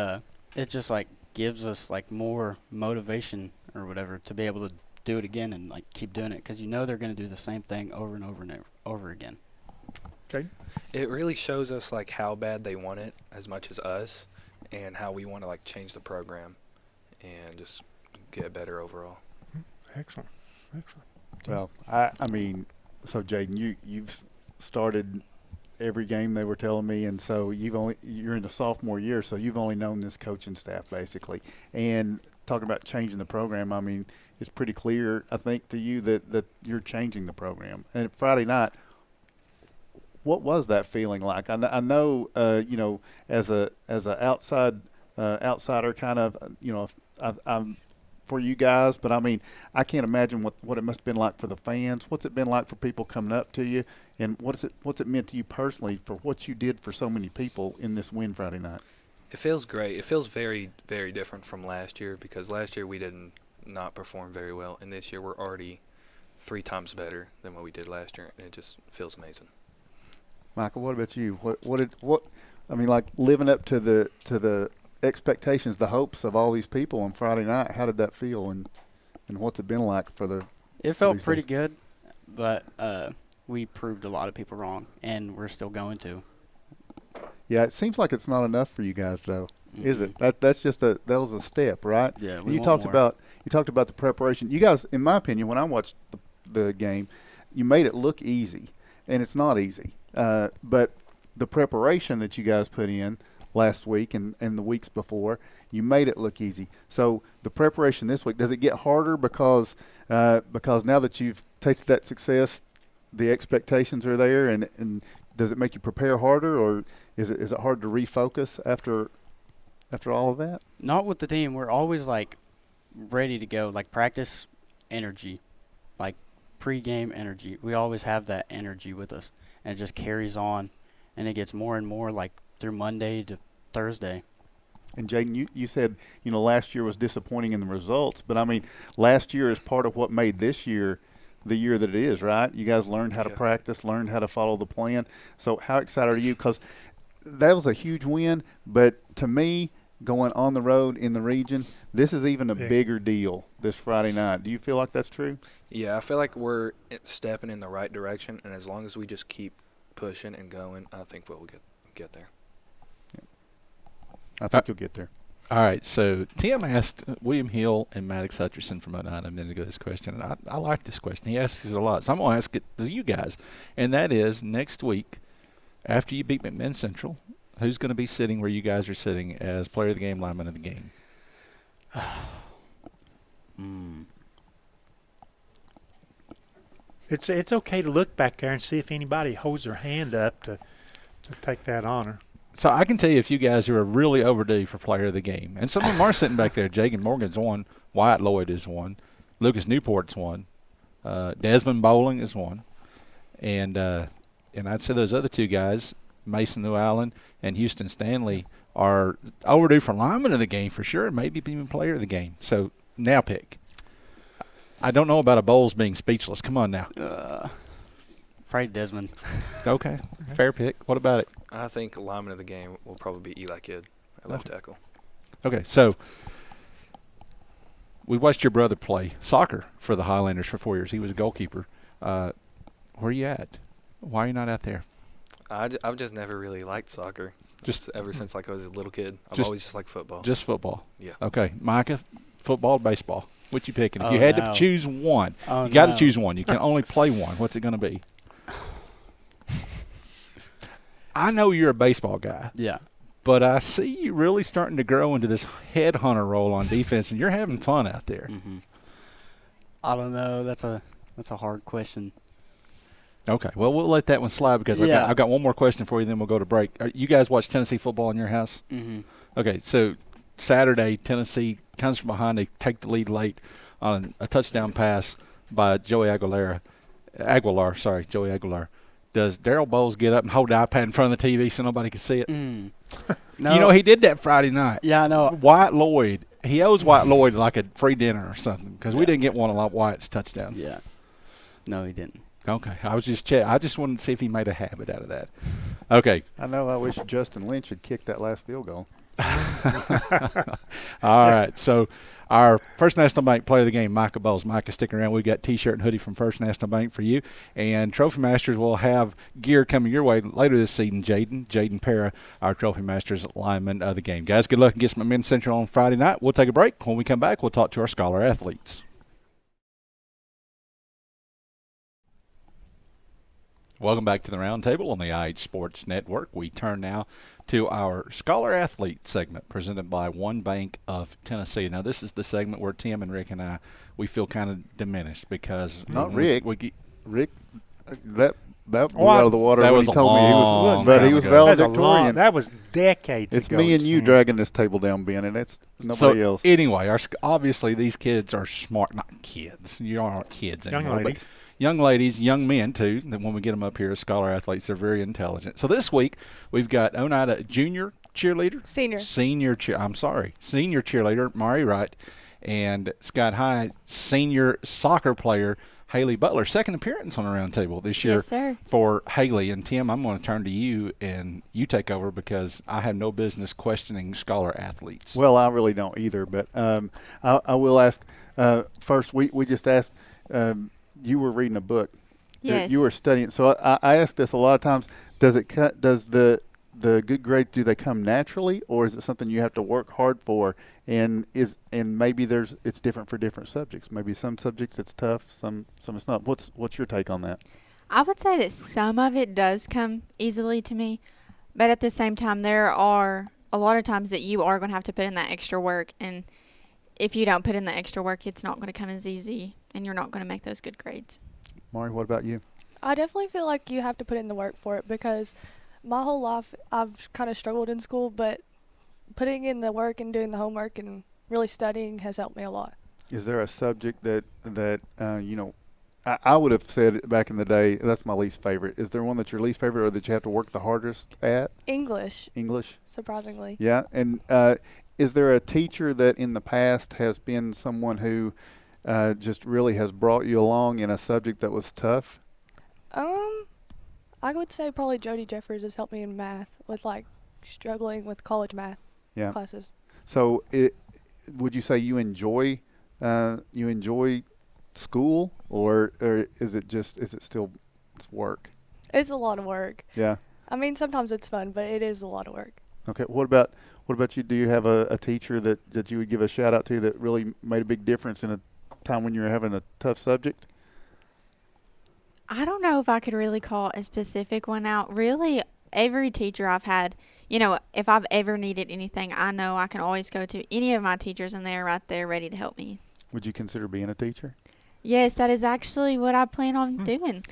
it just, like, gives us, like, more motivation or whatever to be able to do it again and, like, keep doing it, because they're going to do the same thing over and over and over again. Okay. It really shows us, like, how bad they want it as much as us, and how we want to, like, change the program and just get better overall. Excellent. Well, I mean, so Jaden, you've started every game, they were telling me, and so you're in the sophomore year, so you've only known this coaching staff basically. And talking about changing the program, I mean, it's pretty clear, I think, to you that you're changing the program. And Friday night, what was that feeling like? I know, as a outsider kind of, I'm for you guys, but I mean, I can't imagine what it must have been like for the fans. What's it been like for people coming up to you, and what's it meant to you personally for what you did for so many people in this win Friday night? It feels great. It feels very, very different from last year, because last year we didn't not perform very well, and this year we're already 3 times better than what we did last year, and it just feels amazing. Michael, what about you? What I mean, like, living up to the expectations, the hopes of all these people on Friday night, how did that feel, and what's it been like for the? It felt pretty good, but we proved a lot of people wrong, and we're still going to. Yeah, it seems like it's not enough for you guys, though, is it? That's just that was a step, right? Yeah, you talked about the preparation. You guys, in my opinion, when I watched the game, you made it look easy, and it's not easy. But the preparation that you guys put in last week and the weeks before, you made it look easy. So the preparation this week, does it get harder because now that you've tasted that success, the expectations are there, and does it make you prepare harder, or is it hard to refocus after all of that? Not with the team. We're always, like, ready to go, like practice energy, like pre-game energy. We always have that energy with us, and it just carries on, and it gets more and more, like, through Monday to Thursday. And Jaden, you said, last year was disappointing in the results, but I mean, last year is part of what made this year the year that it is, right? You guys learned how to practice, learned how to follow the plan. So how excited are you? Because that was a huge win, but to me, going on the road in the region, this is even a bigger deal this Friday night. Do you feel like that's true? Yeah, I feel like we're stepping in the right direction, and as long as we just keep pushing and going, I think we'll get there. I think you'll get there. All right, so Tim asked William Hill and Maddox Hutcherson from Oneida a minute ago this question, and I like this question. He asks it a lot, so I'm going to ask it to you guys, and that is, next week, after you beat McMinn Central, who's going to be sitting where you guys are sitting as player of the game, lineman of the game? It's okay to look back there and see if anybody holds their hand up to take that honor. So I can tell you a few guys who are really overdue for player of the game. And some of them are sitting back there. Jagan Morgan's one. Wyatt Lloyd is one. Lucas Newport's one. Desmond Bowling is one. And And I'd say those other two guys, Mason New Island and Houston Stanley, are overdue for lineman of the game for sure, maybe even player of the game. So now pick. I don't know about a Bowles being speechless. Come on now. Afraid Desmond. Okay, fair pick. What about it? I think lineman of the game will probably be Eli Kidd at left tackle. Okay, so we watched your brother play soccer for the Highlanders for 4 years. He was a goalkeeper. Where are you at? Why are you not out there? I've just never really liked soccer. Just ever since like I was a little kid, I've always just liked football. Just football. Yeah. Okay, Micah, football, or baseball. What you picking? If you had to choose one, you got to choose one. You can only play one. What's it going to be? I know you're a baseball guy. Yeah. But I see you really starting to grow into this headhunter role on defense, and you're having fun out there. Mm-hmm. I don't know. That's a hard question. Okay. Well, we'll let that one slide because I've got one more question for you, then we'll go to break. You guys watch Tennessee football in your house? Mm-hmm. Okay. So Saturday, Tennessee comes from behind. They take the lead late on a touchdown pass by Joey Aguilar. Joey Aguilar. Does Darrell Bowles get up and hold the iPad in front of the TV so nobody can see it? No. You know, he did that Friday night. Yeah, I know. Wyatt Lloyd. He owes Wyatt Lloyd like a free dinner or something because we didn't get one of Wyatt's touchdowns. Yeah. No, he didn't. Okay. I just wanted to see if he made a habit out of that. Okay. I know. I wish Justin Lynch had kicked that last field goal. All right. So our First National Bank player of the game, Micah Bowles. Micah, stick around. We got T-shirt and hoodie from First National Bank for you. And Trophy Masters will have gear coming your way later this season. Jaden Para, our Trophy Masters lineman of the game. Guys, good luck and get some Men's Central on Friday night. We'll take a break. When we come back, we'll talk to our scholar athletes. Welcome back to the Roundtable on the IH Sports Network. We turn now to our Scholar Athlete segment presented by One Bank of Tennessee. Now, this is the segment where Tim and Rick and I, we feel kind of diminished because Rick. Rick, that blew What? out of the water That when was he a told me he was, long but time he was ago. valedictorian. That was decades It's ago. me and you Sam. dragging this table down, Ben, and it's nobody else. Anyway, obviously these kids are smart. Not kids. You aren't kids anymore. Young ladies. Young ladies, young men too. Then when we get them up here as scholar athletes, they're very intelligent. So this week we've got Oneida junior cheerleader, senior cheerleader Mari Wright, and Scott High senior soccer player Haley Butler. Second appearance on the round table this year for Haley. And Tim, I'm going to turn to you and you take over because I have no business questioning scholar athletes. Well, I really don't either, but I will ask first. We just asked. You were reading a book. Yes. You were studying. So I ask this a lot of times. Does the good grades, do they come naturally, or is it something you have to work hard for? And maybe it's different for different subjects. Maybe some subjects it's tough, some it's not. What's your take on that? I would say that some of it does come easily to me, but at the same time, there are a lot of times that you are going to have to put in that extra work, and if you don't put in the extra work, it's not going to come as easy, and you're not going to make those good grades. Mari, what about you? I definitely feel like you have to put in the work for it because my whole life I've kind of struggled in school, but putting in the work and doing the homework and really studying has helped me a lot. Is there a subject that I would have said back in the day that's my least favorite? Is there one that's your least favorite or that you have to work the hardest at? English. Surprisingly. Yeah, and is there a teacher that in the past has been someone who just really has brought you along in a subject that was tough? I would say probably Jody Jeffers has helped me in math with struggling with college math classes. So would you say you enjoy school or is it still work? It's a lot of work. Yeah. I mean, sometimes it's fun, but it is a lot of work. Okay. What about you? Do you have a teacher that you would give a shout out to that really made a big difference in a time when you were having a tough subject? I don't know if I could really call a specific one out. Really, every teacher I've had, if I've ever needed anything, I know I can always go to any of my teachers, and they're right there ready to help me. Would you consider being a teacher? Yes, that is actually what I plan on doing.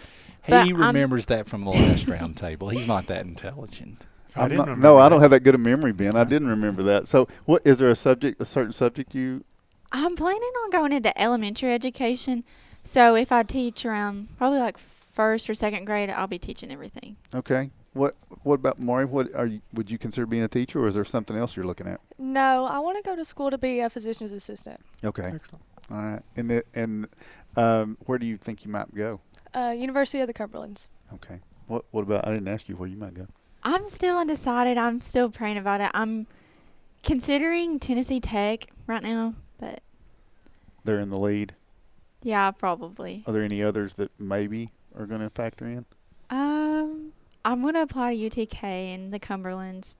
He remembers that from the last round table. He's not that intelligent. I don't have that good a memory, Ben. I didn't remember that. So, what is there a certain subject you? I'm planning on going into elementary education. So if I teach around probably first or second grade, I'll be teaching everything. Okay. What about Maury? Would you consider being a teacher, or is there something else you're looking at? No, I want to go to school to be a physician's assistant. Okay. Excellent. All right. And where do you think you might go? University of the Cumberlands. Okay. What about? I didn't ask you where you might go. I'm still undecided. I'm still praying about it. I'm considering Tennessee Tech right now, but They're in the lead. yeah, probably. Are there any others that maybe are going to factor in? I'm going to apply to UTK and the Cumberlands.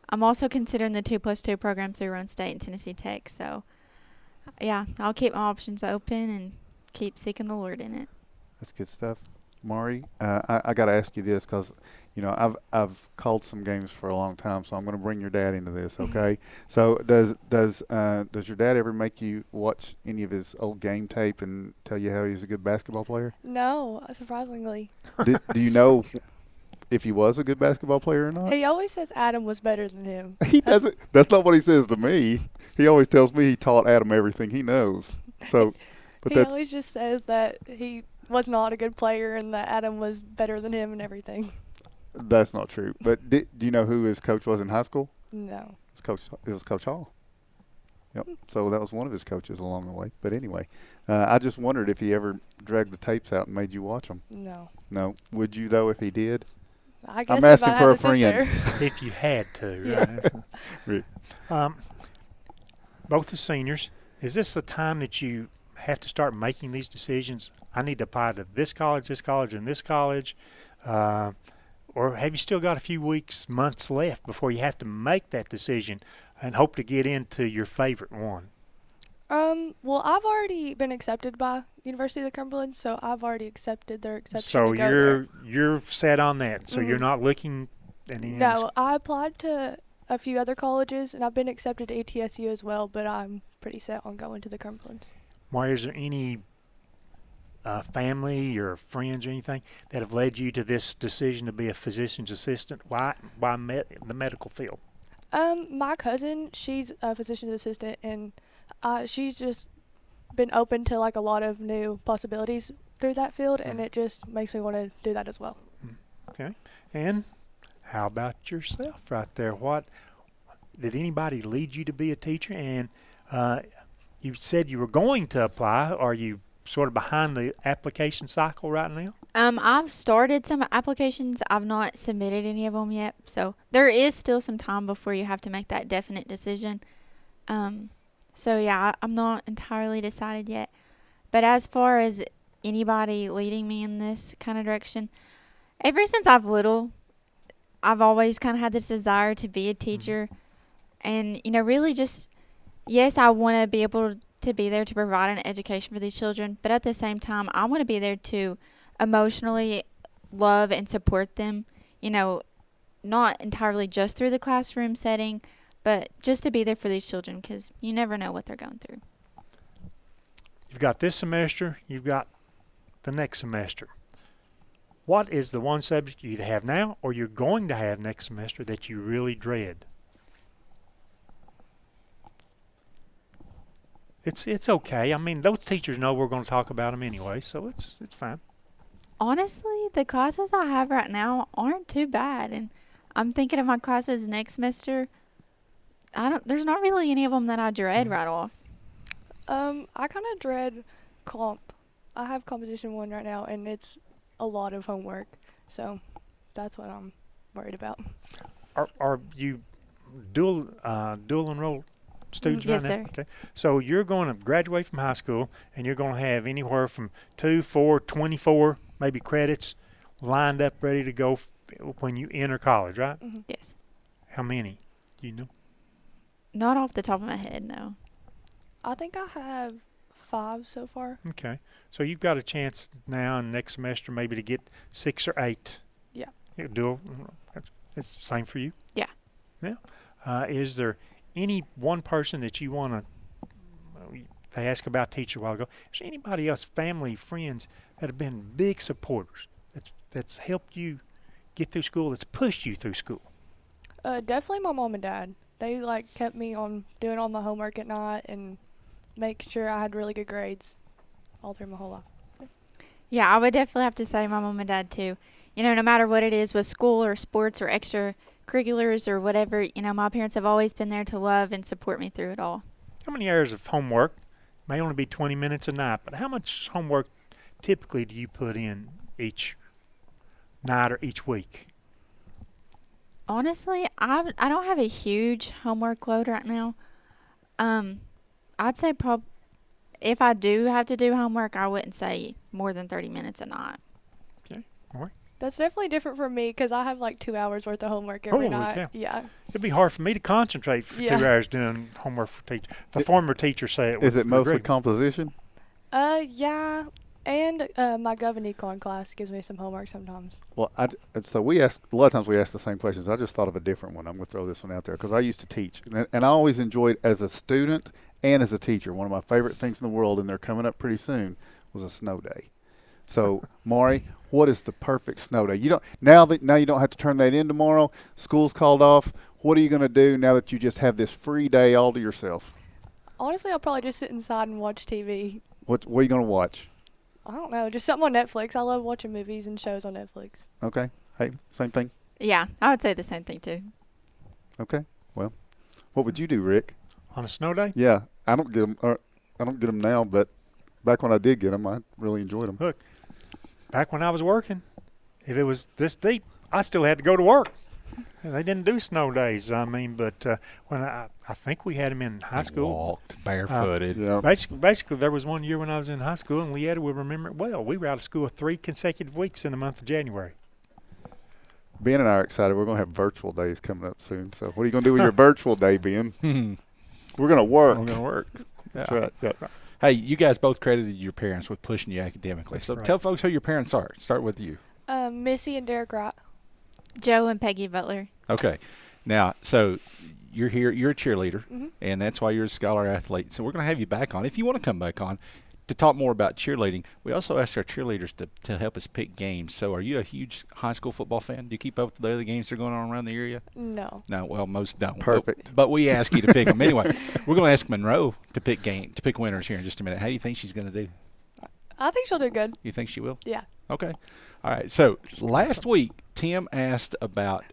I'm also considering the 2+2 program through Roan State and Tennessee Tech. So, yeah, I'll keep my options open and keep seeking the Lord in it. That's good stuff. Maury, I got to ask you this because, you know, I've called some games for a long time, so I'm going to bring your dad into this, okay? So does your dad ever make you watch any of his old game tape and tell you how he's a good basketball player? No, surprisingly. Do you know if he was a good basketball player or not? He always says Adam was better than him. He doesn't. That's not what he says to me. He always tells me he taught Adam everything he knows. So, but He always just says that he was not a good player and that Adam was better than him and everything. that's not true. But do you know who his coach was in high school? No. It was Coach Hall. Yep. So that was one of his coaches along the way. But anyway, I just wondered if he ever dragged the tapes out and made you watch them. No. No. Would you though if he did? I guess I'm asking for a sit there. friend. If you had to, right? Both the seniors, is this the time that you have to start making these decisions? I need to apply to this college, and this college. Or have you still got a few weeks, months left before you have to make that decision and hope to get into your favorite one? Well, I've already been accepted by University of the Cumberland, so I've already accepted their exception So to go there. you're set on that. So you're not looking at any No, I applied to a few other colleges, and I've been accepted to ATSU as well, but I'm pretty set on going to the Cumberlands. Why is there any family or friends or anything that have led you to this decision to be a physician's assistant? Why the medical field? My cousin, she's a physician's assistant, and she's just been open to like a lot of new possibilities through that field, and it just makes me want to do that as well. Okay. And how about yourself right there? What did anybody lead you to be a teacher? And you said you were going to apply. Are you sort of behind the application cycle right now? I've started some applications. I've not submitted any of them yet. So there is still some time before you have to make that definite decision. So, yeah, I'm not entirely decided yet. But as far as anybody leading me in this kind of direction, ever since I've always kind of had this desire to be a teacher. And, you know, really just, yes, I want to be able to be there to provide an education for these children. But at the same time, I want to be there to emotionally love and support them, you know, not entirely just through the classroom setting, but just to be there for these children because you never know what they're going through. You've got this semester. You've got the next semester. What is the one subject you either have now or you're going to have next semester that you really dread? It's okay. I mean, those teachers know we're going to talk about them anyway, so it's fine. Honestly, the classes I have right now aren't too bad, and I'm thinking of my classes next semester. There's not really any of them that I dread right off. I kind of dread comp. I have composition 1 right now, and it's a lot of homework, so that's what I'm worried about. Are you dual enrolled students Yes, right now? sir. Okay. So you're going to graduate from high school, and you're going to have anywhere from 2, 4, 24 maybe credits lined up ready to go when you enter college, right? Mm-hmm. Yes. How many? Do you know? Not off the top of my head, no. I think I have 5 so far. Okay. So you've got a chance now and next semester maybe to get 6 or 8. Yeah. It's the same for you? Yeah. Yeah. Is there any one person that you want to, they asked about teacher a while ago, is there anybody else, family, friends, that have been big supporters, that's helped you get through school, that's pushed you through school? Definitely my mom and dad. They kept me on doing all my homework at night and make sure I had really good grades all through my whole life. Yeah, I would definitely have to say my mom and dad too. You know, no matter what it is with school or sports or extracurriculars or whatever, you know, my parents have always been there to love and support me through it all. How many hours of homework? May only be 20 minutes a night, but how much homework typically do you put in each night or each week? Honestly, I don't have a huge homework load right now. I'd say if I do have to do homework, I wouldn't say more than 30 minutes a night. Okay, all right. That's definitely different for me because I have like 2 hours worth of homework every night. Okay. Yeah. It'd be hard for me to concentrate for 2 hours doing homework for teacher. The former teacher said it was. Is it mostly composition? Yeah. And my Gov and Econ class gives me some homework sometimes. Well, so we ask a lot of times. We ask the same questions. I just thought of a different one. I'm going to throw this one out there because I used to teach, and I always enjoyed as a student and as a teacher. One of my favorite things in the world, and they're coming up pretty soon, was a snow day. So, Maury, what is the perfect snow day? You don't now you don't have to turn that in tomorrow. School's called off. What are you going to do now that you just have this free day all to yourself? Honestly, I'll probably just sit inside and watch TV. What are you going to watch? I don't know, just something on Netflix. I love watching movies and shows on Netflix. Okay. Hey, same thing? Yeah, I would say the same thing too. Okay. Well, what would you do, Rick? On a snow day? Yeah, I don't get them now, but back when I did get them, I really enjoyed them. Look, back when I was working, if it was this deep, I still had to go to work. And they didn't do snow days. I mean, but when I think we had them in high school. Walked barefooted. Yeah. Basically, there was one year when I was in high school, and we remember it well. We were out of school 3 consecutive weeks in the month of January. Ben and I are excited. We're going to have virtual days coming up soon. So what are you going to do with your virtual day, Ben? We're going to work. We're going to work. That's right. Yeah. Hey, you guys both credited your parents with pushing you academically. So tell folks who your parents are. Start with you. Missy and Derek Wright. Joe and Peggy Butler. Okay. Now, so you're here. You're a cheerleader, and that's why you're a scholar athlete. So we're going to have you back on. If you want to come back on to talk more about cheerleading, we also ask our cheerleaders to help us pick games. So are you a huge high school football fan? Do you keep up with the other games that are going on around the area? No. No, well, most don't. Perfect. But we ask you to pick them. Anyway, we're going to ask Monroe to pick winners here in just a minute. How do you think she's going to do? I think she'll do good. You think she will? Yeah. Okay. All right. So last week, Tim asked about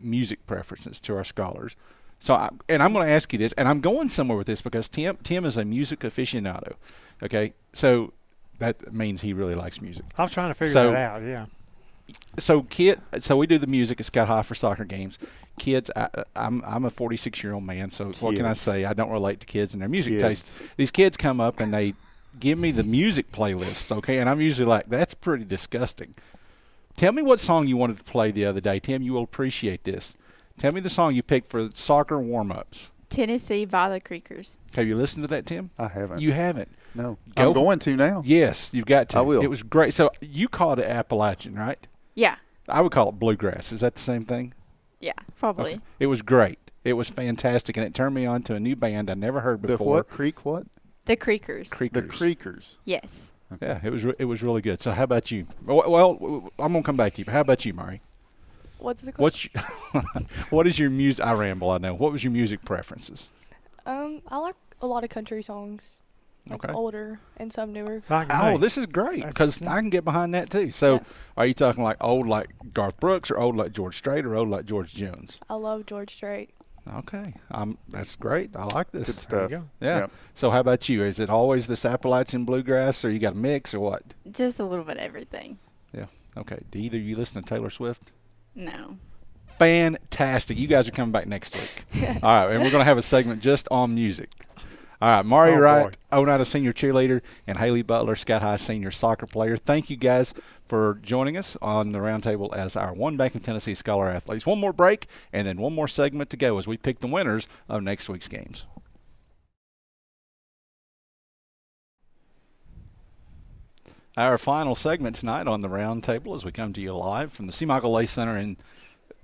music preferences to our scholars. So, I'm going to ask you this, and I'm going somewhere with this because Tim is a music aficionado. Okay, so that means he really likes music. I was trying to figure that out. Yeah. So we do the music at Scott High for soccer games. Kids, I'm a 46-year-old man, so what can I say? I don't relate to kids and their music taste. These kids come up and they give me the music playlists, okay, and I'm usually like, that's pretty disgusting. Tell me what song you wanted to play the other day. Tim, you will appreciate this. Tell me the song you picked for soccer warm-ups. Tennessee by the Creekers. Have you listened to that, Tim? I haven't. You haven't? No. I'm going to now. Yes, you've got to. I will. It was great. So you called it Appalachian, right? Yeah. I would call it bluegrass. Is that the same thing? Yeah, probably. Okay. It was great. It was fantastic, and it turned me on to a new band I never heard before. The what? Creek what? The Creekers. The Creekers. Yes. Okay. Yeah, it was really good. So how about you? Well, I'm going to come back to you, but how about you, Murray? What's the question? What is your music? I ramble, I know. What was your music preferences? I like a lot of country songs. Like older and some newer. Oh, this is great because I can get behind that too. So, are you talking like old like Garth Brooks or old like George Strait or old like George Jones? I love George Strait. Okay, that's great. I like this. Good stuff. Yeah. Yep. So, how about you? Is it always this Appalachian bluegrass, or you got a mix, or what? Just a little bit of everything. Yeah. Okay. Do either of you listen to Taylor Swift? No. Fantastic. You guys are coming back next week. All right, and we're going to have a segment just on music. All right, Maury Wright, Oneida Senior Cheerleader, and Haley Butler, Scott High Senior Soccer Player. Thank you guys for joining us on the roundtable as our One Bank of Tennessee Scholar Athletes. One more break and then one more segment to go as we pick the winners of next week's games. Our final segment tonight on the roundtable as we come to you live from the C. Michael Lay Center and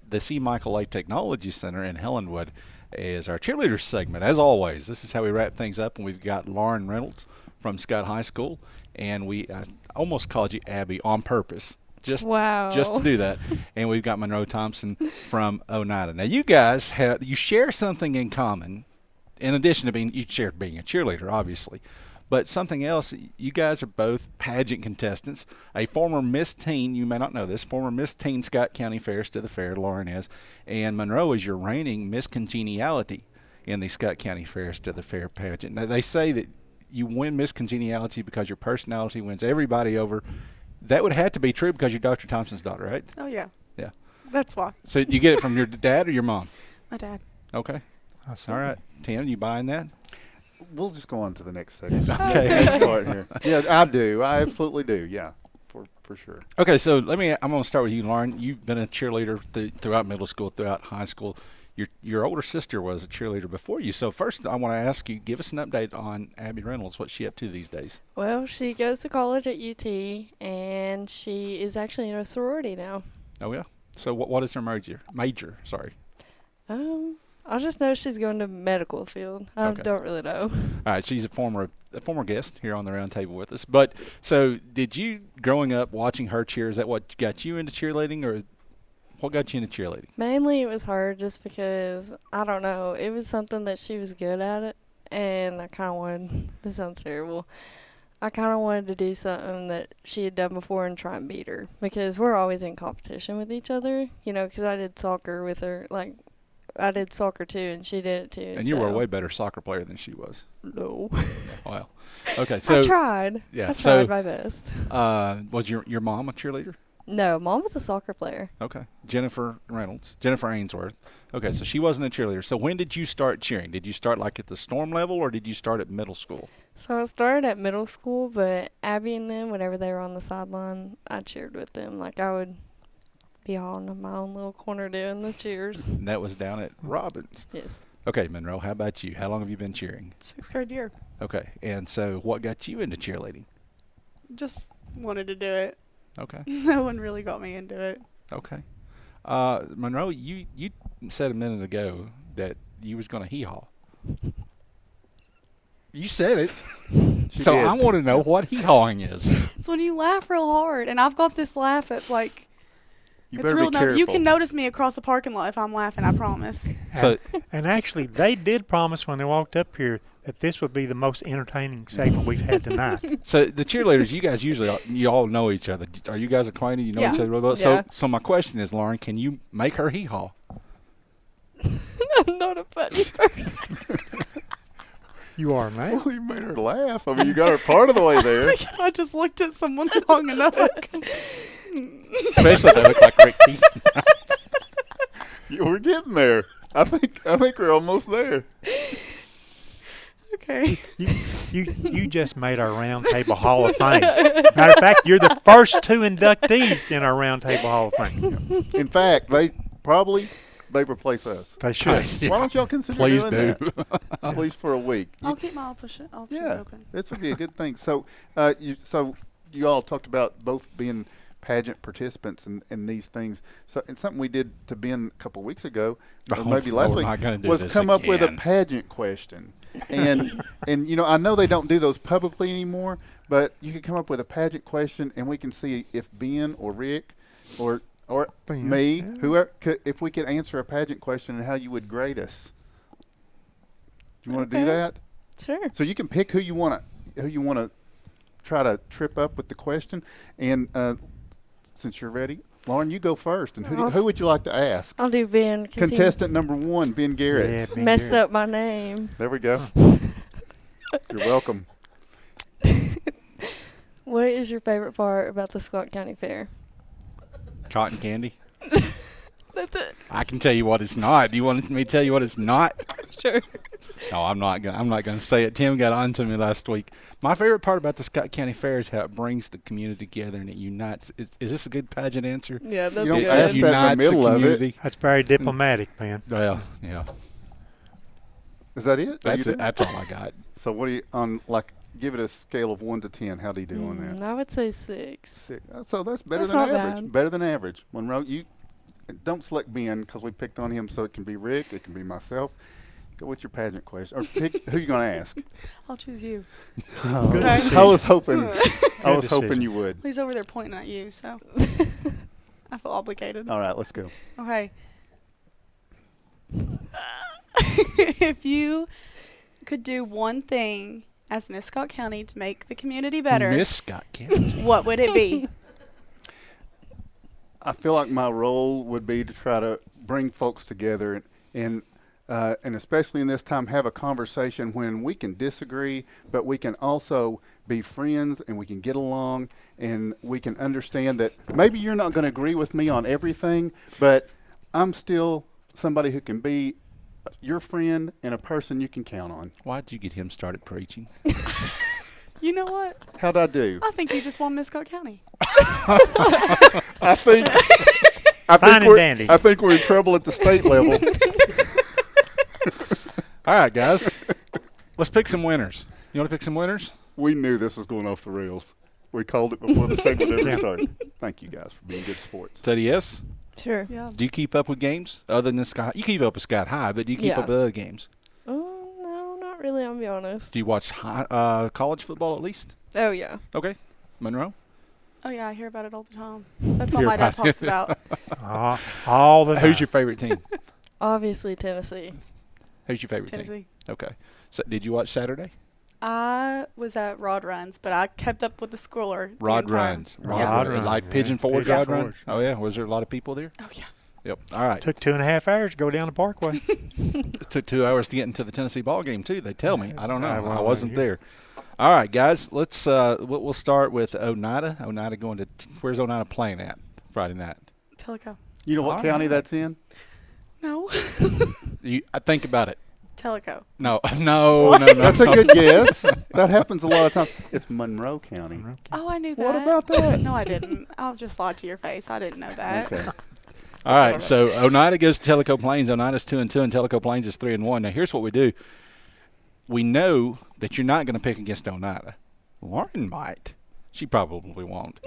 the C. Michael Lay Technology Center in Helenwood is our cheerleaders segment. As always, this is how we wrap things up, and we've got Lauren Reynolds from Scott High School, and I almost called you Abby on purpose, just to do that. And we've got Monroe Thompson from Oneida. Now, you guys share something in common, in addition to being a cheerleader, obviously, But something else, you guys are both pageant contestants. A former Miss Teen, you may not know this, former Miss Teen Scott County Fairs to the Fair, Lauren is, and Monroe is your reigning Miss Congeniality in the Scott County Fairs to the Fair pageant. Now, they say that you win Miss Congeniality because your personality wins everybody over. That would have to be true because you're Dr. Thompson's daughter, right? Oh, yeah. Yeah. That's why. So you get it from your dad or your mom? My dad. Okay. All right. Tim, you buying that? We'll just go on to the next section. Okay. Next part here. Yeah, I do. I absolutely do. Yeah, for sure. Okay, so I'm going to start with you, Lauren. You've been a cheerleader throughout middle school, throughout high school. Your older sister was a cheerleader before you. So first, I want to ask you, give us an update on Abby Reynolds. What's she up to these days? Well, she goes to college at UT, and she is actually in a sorority now. Oh yeah. So what is her major? Sorry. I just know she's going to medical field. I don't really know. All right, she's a former guest here on the round table with us. But so did you, growing up watching her cheer, is that what got you into cheerleading, or what got you into cheerleading? Mainly it was her, just because, I don't know, it was something that she was good at it, and I kind of wanted, this sounds terrible, I kind of wanted to do something that she had done before and try and beat her, because we're always in competition with each other, because I did soccer with her, like, I did soccer too, and she did it too. And you were a way better soccer player than she was. No. Wow. Okay, so I tried. Yeah, I tried my best. Was your mom a cheerleader? No, Mom was a soccer player. Okay. Jennifer Ainsworth. Okay, so she wasn't a cheerleader. So when did you start cheering? Did you start like at the Storm level, or did you start at middle school? So I started at middle school, but Abby and them, whenever they were on the sideline, I cheered with them. Like, I would be all in my own little corner doing the cheers. And that was down at Robbins. Yes. Okay, Monroe, how about you? How long have you been cheering? 6th grade year. Okay, and so what got you into cheerleading? Just wanted to do it. Okay. No one really got me into it. Okay. Monroe, you said a minute ago that you was going to hee-haw. You said it. So did. I want to know what hee-hawing is. It's when you laugh real hard, and I've got this laugh that's like, You it's better real. be careful. You can notice me across the parking lot if I'm laughing. I promise. And actually, they did promise when they walked up here that this would be the most entertaining segment we've had tonight. So the cheerleaders, you guys you all know each other. Are you guys acquainted? You know Yeah. each other real well? Yeah. So my question is, Lauren, can you make her hee-haw? I'm not a funny person. You are, man. Well, you made her laugh. I mean, you got her part of the way there. If I just looked at someone long enough, I could. Especially if they look like Rick Keaton. We're getting there. I think we're almost there. Okay. You just made our Round Table Hall of Fame. Matter of fact, you're the first 2 inductees in our Round Table Hall of Fame. In fact, they replace us. They should. Why don't y'all consider Please doing do. that? At least for a week. I'll keep my options open. This would be a good thing. So, you all talked about both being pageant participants in these things. So, and something we did to Ben a couple of weeks ago, or maybe last week, was come up with a pageant question. And I know they don't do those publicly anymore, but you could come up with a pageant question, and we can see if Ben or Rick or me, whoever, if we could answer a pageant question and how you would grade us. Do you want to do that? Sure. So you can pick who you want to try to trip up with the question, and since you're ready, Lauren, you go first. And who would you like to ask? I'll do Ben. Contestant number 1, Ben Garrett. Yeah, Ben messed Garrett. up my name. There we go. You're welcome. What is your favorite part about the Scott County Fair? Cotton candy? That's it. I can tell you what it's not. Do you want me to tell you what it's not? Sure. No, I'm not gonna say it. Tim got on to me last week. My favorite part about the Scott County Fair is how it brings the community together and it unites. Is this a good pageant answer? Yeah, that's You don't good. ask that in the Unites middle the of community. it. That's very diplomatic, man. Well, yeah. Is that it? That's it. That's all I got. So what do you give it a scale of 1 to 10? How do you do on that? I would say 6. 6. So that's better That's than not average. bad. Better than average. Monroe, you don't select Ben because we picked on him, so it can be Rick, it can be myself. Go with your pageant question, or pick who you going to ask. I'll choose you. Oh, Okay. I was hoping decision. you would. He's over there pointing at you, so I feel obligated. All right, let's go. Okay. If you could do one thing as Miss Scott County to make the community better, Miss Scott County. what would it be? I feel like my role would be to try to bring folks together and especially in this time, have a conversation when we can disagree, but we can also be friends and we can get along and we can understand that maybe you're not going to agree with me on everything, but I'm still somebody who can be your friend and a person you can count on. Why'd you get him started preaching? You know what? How'd I do? I think you just won Miss Scott County. I think we're in trouble at the state level. All right, guys. Let's pick some winners. You want to pick some winners? We knew this was going off the rails. We called it before the segment ever started. Thank you guys for being good sports. Said yes? Sure. Yeah. Do you keep up with games other than Scott? You keep up with Scott High, but do you keep up with other games? Oh, no, not really, I'll be honest. Do you watch college football at least? Oh, yeah. Okay. Monroe? Oh, yeah, I hear about it all the time. That's all my dad talks about. All the time. Who's your favorite team? Obviously, Tennessee. Who's your favorite Tennessee. team? Okay. So, did you watch Saturday? I was at Rod Runs, but I kept up with the score. Rod Runs. Rod Runs. Like Pigeon Forge Pigeon Rod Run? Forge. Oh, yeah. Was there a lot of people there? Oh, yeah. Yep. All right. Took 2.5 hours to go down the Parkway. It took 2 hours to get into the Tennessee ball game, too. They tell me. I don't know. well, I wasn't there. All right, guys. Let's we'll start with Oneida. Oneida going to where's Oneida playing at Friday night? Tellico. You know what county that's in? No. I think about it. Tellico. No. That's a good guess. That happens a lot of times. It's Monroe County. Oh, I knew that. What about that? No, I didn't. I'll just lie to your face. I didn't know that. Okay. All right, so Oneida goes to Tellico Plains. Oneida's 2-2, and Tellico Plains is 3-1. Now, here's what we do. We know that you're not going to pick against Oneida. Lauren might. She probably won't.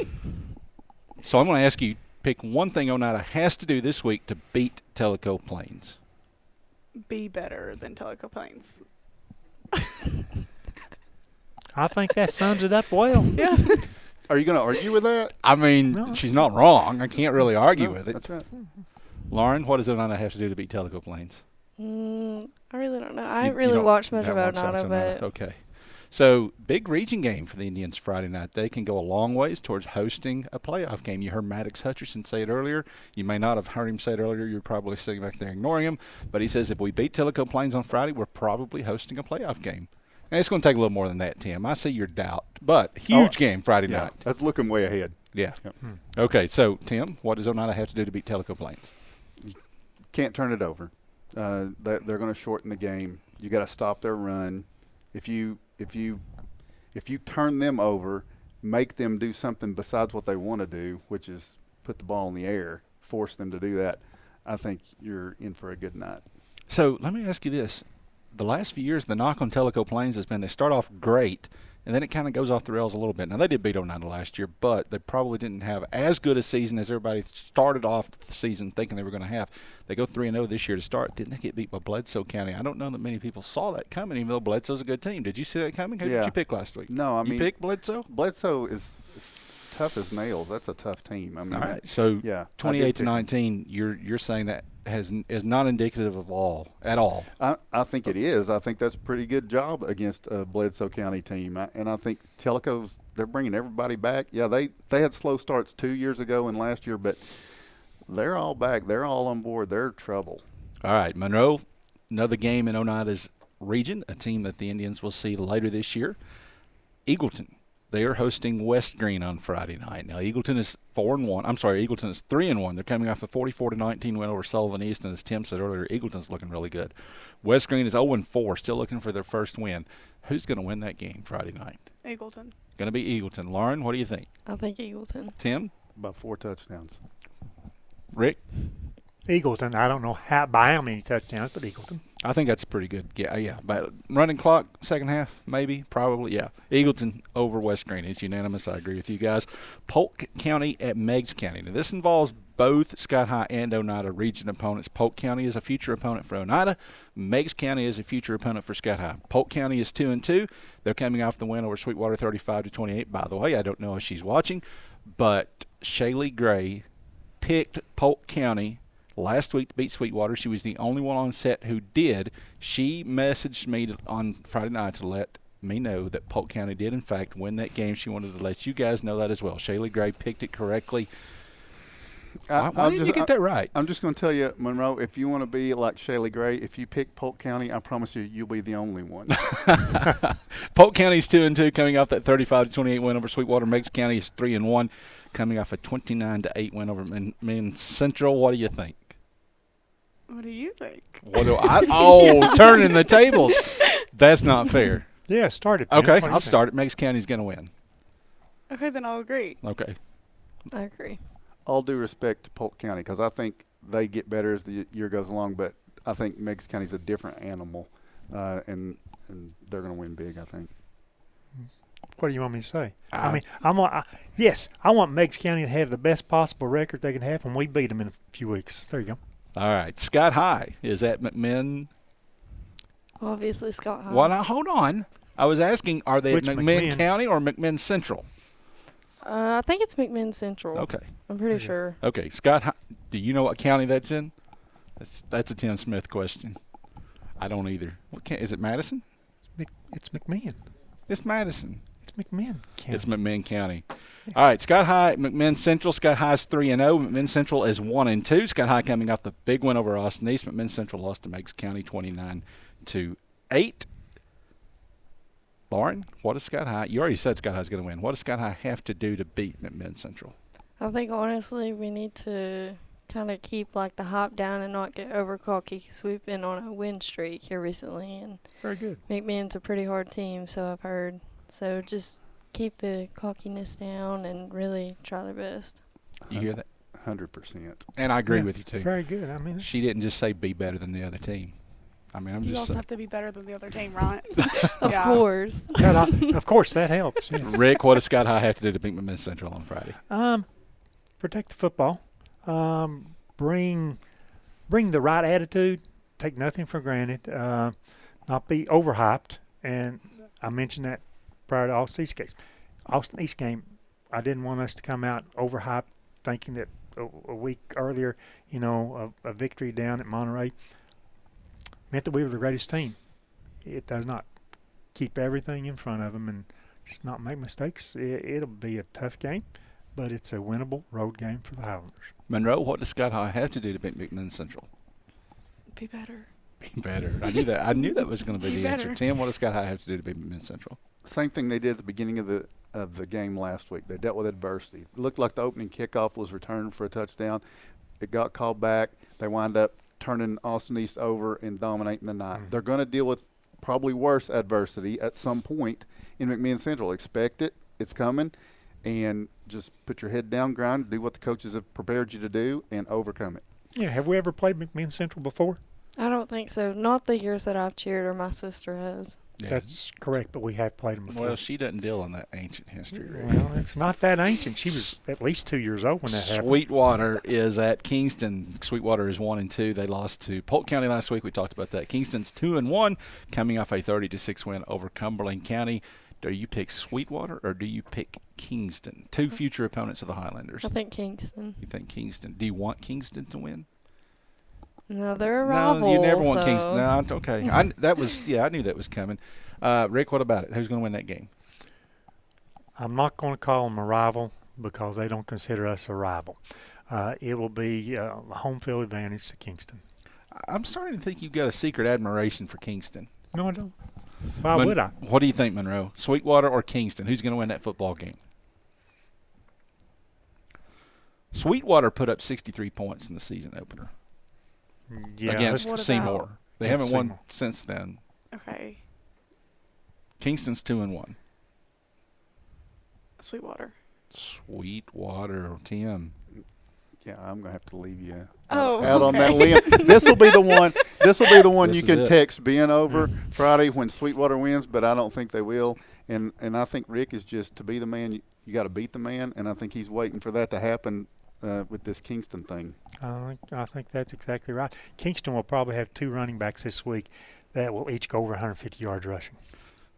So I'm going to ask you, pick one thing Oneida has to do this week to beat Tellico Plains. Be better than Tellico Plains. I think that sums it up well. Yeah. Are you going to argue with that? I mean, she's not wrong. I can't really argue with it. That's right. Lauren, what does Oneida have to do to beat Tellico Plains? I really don't know. I haven't really watched much of Oneida, but okay. So, big region game for the Indians Friday night. They can go a long ways towards hosting a playoff game. You heard Maddox Hutcherson say it earlier. You may not have heard him say it earlier. You're probably sitting back there ignoring him. But he says if we beat Tellico Plains on Friday, we're probably hosting a playoff game. And it's going to take a little more than that, Tim. I see your doubt. But huge game Friday night. That's looking way ahead. Yeah. Yep. Okay, so, Tim, what does Oneida have to do to beat Tellico Plains? Can't turn it over. They're going to shorten the game. You got to stop their run. If you turn them over, make them do something besides what they want to do, which is put the ball in the air, force them to do that, I think you're in for a good night. So let me ask you this. The last few years, the knock on Tellico Plains has been they start off great, and then it kind of goes off the rails a little bit. Now, they did beat Oneida last year, but they probably didn't have as good a season as everybody started off the season thinking they were going to have. They go 3-0 this year to start. Didn't they get beat by Bledsoe County? I don't know that many people saw that coming, even though Bledsoe's a good team. Did you see that coming? Who did you pick last week? No, I mean, you picked Bledsoe? Bledsoe is tough as nails. That's a tough team. I mean, all right. So, yeah, 28-19, you're saying that is not indicative of at all. I think it is. I think that's a pretty good job against a Bledsoe County team. And I think Tellico's, they're bringing everybody back. Yeah, they had slow starts 2 years ago and last year, but they're all back. They're all on board. They're trouble. All right, Monroe, another game in Oneida's region, a team that the Indians will see later this year. Eagleton. They are hosting West Green on Friday night. Now, Eagleton is 4-1. I'm sorry, Eagleton is 3-1. They're coming off a 44-19 win over Sullivan East, and as Tim said earlier, Eagleton's looking really good. West Green is 0-4, still looking for their first win. Who's going to win that game Friday night? Eagleton. Going to be Eagleton. Lauren, what do you think? I think Eagleton. Tim? About 4 touchdowns. Rick? Eagleton. I don't know by how many touchdowns, but Eagleton. I think that's pretty good. Yeah. But running clock, second half, maybe, probably, yeah. Eagleton over West Green. It's unanimous. I agree with you guys. Polk County at Meigs County. Now, this involves both Scott High and Oneida region opponents. Polk County is a future opponent for Oneida. Meigs County is a future opponent for Scott High. Polk County is 2-2. They're coming off the win over Sweetwater 35-28. By the way, I don't know if she's watching, but Shaylee Gray picked Polk County last week to beat Sweetwater. She was the only one on set who did. She messaged me on Friday night to let me know that Polk County did, in fact, win that game. She wanted to let you guys know that as well. Shaylee Gray picked it correctly. Why didn't you get that right? I'm just going to tell you, Monroe, if you want to be like Shaylee Gray, if you pick Polk County, I promise you'll be the only one. Polk County's 2-2, coming off that 35-28 win over Sweetwater. Meigs County is 3-1, coming off a 29-8 win over Minden Central. What do you think? What do you think? What do I? Oh, turning the tables. That's not fair. Yeah, start it. Okay, I'll start it. Meigs County's going to win. Okay, then I'll agree. Okay. I agree. All due respect to Polk County, because I think they get better as the year goes along, but I think Meigs County's a different animal, and they're going to win big, I think. What do you want me to say? I mean, I want Meigs County to have the best possible record they can have when we beat them in a few weeks. There you go. All right. Scott High is at McMinn. Obviously, Scott High. Well, now, hold on. I was asking, are they at McMinn County or McMinn Central? I think it's McMinn Central. Okay. I'm pretty sure. Okay. Scott High, do you know what county that's in? That's a Tim Smith question. I don't either. Is it Madison? It's McMinn. It's Madison. It's McMinn County. It's McMinn County. All right, Scott High, McMinn Central. Scott High's 3-0. McMinn Central is 1-2. Scott High coming off the big win over Austin East. McMinn Central lost to Meigs County 29-8. Lauren, what does Scott High? You already said Scott High's going to win. What does Scott High have to do to beat McMinn Central? I think honestly we need to kind of keep like the hype down and not get over cocky. Cause we've been on a win streak here recently, and very good. McMinn's a pretty hard team, so I've heard. So just keep the cockiness down and really try their best. You hear that? 100%. And I agree with you too. Very good. I mean, she didn't just say be better than the other team. I mean, I'm you just also have to be better than the other team, right? Of course. Of course, that helps. Yes. Rick, what does Scott High have to do to beat McMinn Central on Friday? Protect the football. Bring the right attitude. Take nothing for granted. Not be overhyped. And I mentioned that prior to Austin East game. I didn't want us to come out overhyped, thinking that a week earlier, a victory down at Monterey meant that we were the greatest team. It does not. Keep everything in front of them and just not make mistakes. It'll be a tough game, but it's a winnable road game for the Highlanders. Monroe, what does Scott High have to do to beat McMinn Central? Be better. Be better. I knew that. I knew that was going to be the answer. Tim, what does Scott High have to do to beat McMinn Central? Same thing they did at the beginning of the game last week. They dealt with adversity. It looked like the opening kickoff was returned for a touchdown. It got called back. They wind up turning Austin East over and dominating the night. They're going to deal with probably worse adversity at some point in McMinn Central. Expect it. It's coming. And just put your head down, grind, do what the coaches have prepared you to do, and overcome it. Yeah, have we ever played McMinn Central before? I don't think so. Not the years that I've cheered or my sister has. Yeah. That's correct, but we have played them before. Well, she doesn't deal in that ancient history. Right? Well, it's not that ancient. She was at least 2 years old when that happened. Sweetwater is at Kingston. Sweetwater is 1-2. They lost to Polk County last week. We talked about that. Kingston's 2-1, coming off a 30-6 win over Cumberland County. Do you pick Sweetwater or do you pick Kingston? Two future opponents of the Highlanders. I think Kingston. You think Kingston? Do you want Kingston to win? No, they're a rival. No, you never want Kingston. No, okay. I knew that was coming. Rick, what about it? Who's going to win that game? I'm not going to call them a rival because they don't consider us a rival. It will be a home field advantage to Kingston. I'm starting to think you've got a secret admiration for Kingston. No, I don't. Why would I? What do you think, Monroe? Sweetwater or Kingston? Who's going to win that football game? Sweetwater put up 63 points in the season opener against Seymour. They haven't won since then. Okay. Kingston's 2-1. Sweetwater. Tim. Yeah, I'm gonna have to leave you out on that limb. This will be the one. This will be the one you can text Ben over Friday when Sweetwater wins, but I don't think they will. And I think Rick is just to be the man. You got to beat the man, and I think he's waiting for that to happen with this Kingston thing. I think that's exactly right. Kingston will probably have 2 running backs this week that will each go over 150 yards rushing.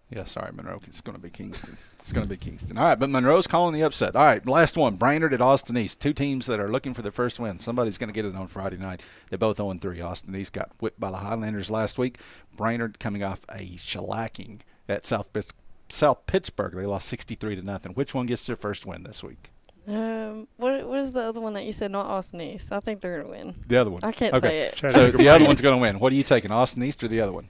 Yeah, sorry, Monroe. It's going to be Kingston. It's going to be Kingston. All right, but Monroe's calling the upset. All right, last one. Brainerd at Austin East. 2 teams that are looking for their first win. Somebody's going to get it on Friday night. They're both 0-3. Austin East got whipped by the Highlanders last week. Brainerd coming off a shellacking at South Pittsburgh. They lost 63-0. Which one gets their first win this week? What is the other one that you said? Not Austin East. I think they're gonna win. The other one. I can't say it. So the other one's gonna win. What are you taking, Austin East or the other one?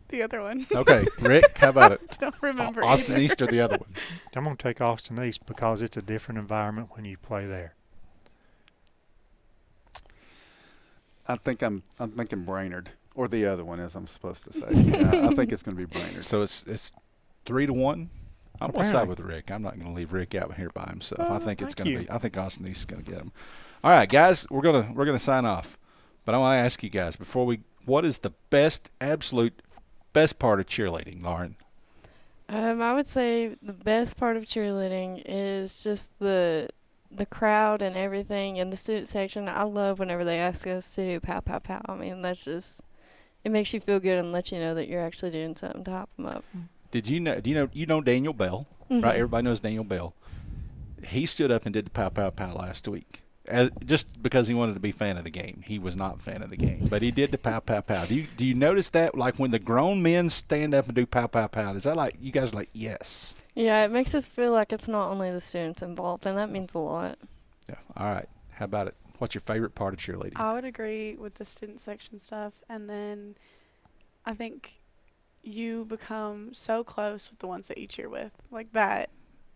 The other one. Okay, Rick, how about it? Don't remember Austin either. East or the other one? I'm going to take Austin East because it's a different environment when you play there. I think I'm thinking Brainerd or the other one, as I'm supposed to say. Yeah, I think it's going to be Brainerd. So it's 3-1. I'm going to side with Rick. I'm not going to leave Rick out here by himself. I think it's going to be. I think Austin East is going to get him. All right, guys, we're gonna sign off. But I want to ask you guys what is the absolute best part of cheerleading, Lauren? I would say the best part of cheerleading is just the crowd and everything in the student section. I love whenever they ask us to do pow, pow, pow. I mean, that's just, it makes you feel good and lets you know that you're actually doing something to hype them up. Do you know Daniel Bell, right? Everybody knows Daniel Bell. He stood up and did the pow, pow, pow last week. Just because he wanted to be a fan of the game. He was not a fan of the game, but he did the pow, pow, pow. Do you notice that? Like when the grown men stand up and do pow, pow, pow, is that like you guys are like, yes? Yeah, it makes us feel like it's not only the students involved, and that means a lot. Yeah. All right. How about it? What's your favorite part of cheerleading? I would agree with the student section stuff, and then I think you become so close with the ones that you cheer with, like that.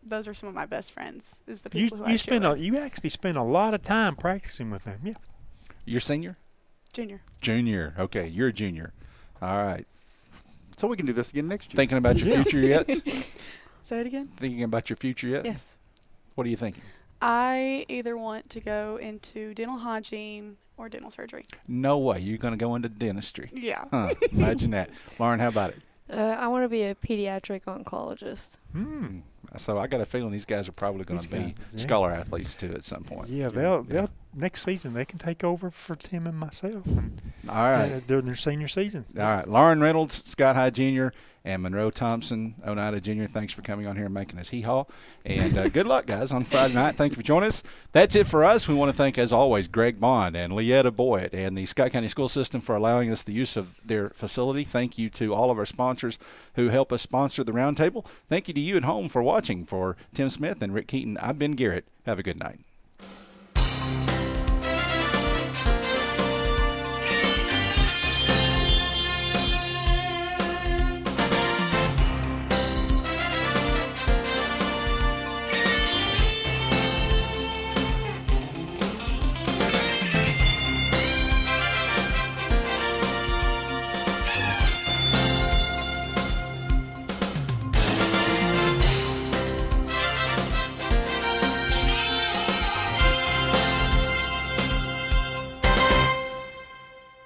Those are some of my best friends. Is the people who I cheer with. You actually spend a lot of time practicing with them. Yeah. You're senior? Junior. Junior. Okay, you're a junior. All right. So we can do this again next year. Thinking about your future yet? Say it again. Thinking about your future yet? Yes. What are you thinking? I either want to go into dental hygiene or dental surgery. No way. You're going to go into dentistry. Yeah. Huh. Imagine that. Lauren, how about it? I want to be a pediatric oncologist. So I got a feeling these guys are probably going to be scholar athletes too at some point. Yeah, they'll next season they can take over for Tim and myself. And, all right. During their senior seasons. All right. Lauren Reynolds, Scott High Jr., and Monroe Thompson, Oneida Jr., thanks for coming on here and making us hee-haw. And good luck, guys, on Friday night. Thank you for joining us. That's it for us. We want to thank, as always, Greg Bond and Leetta Boyd and the Scott County School System for allowing us the use of their facility. Thank you to all of our sponsors who help us sponsor the Roundtable. Thank you to you at home for watching. For Tim Smith and Rick Keaton, I've been Garrett. Have a good night.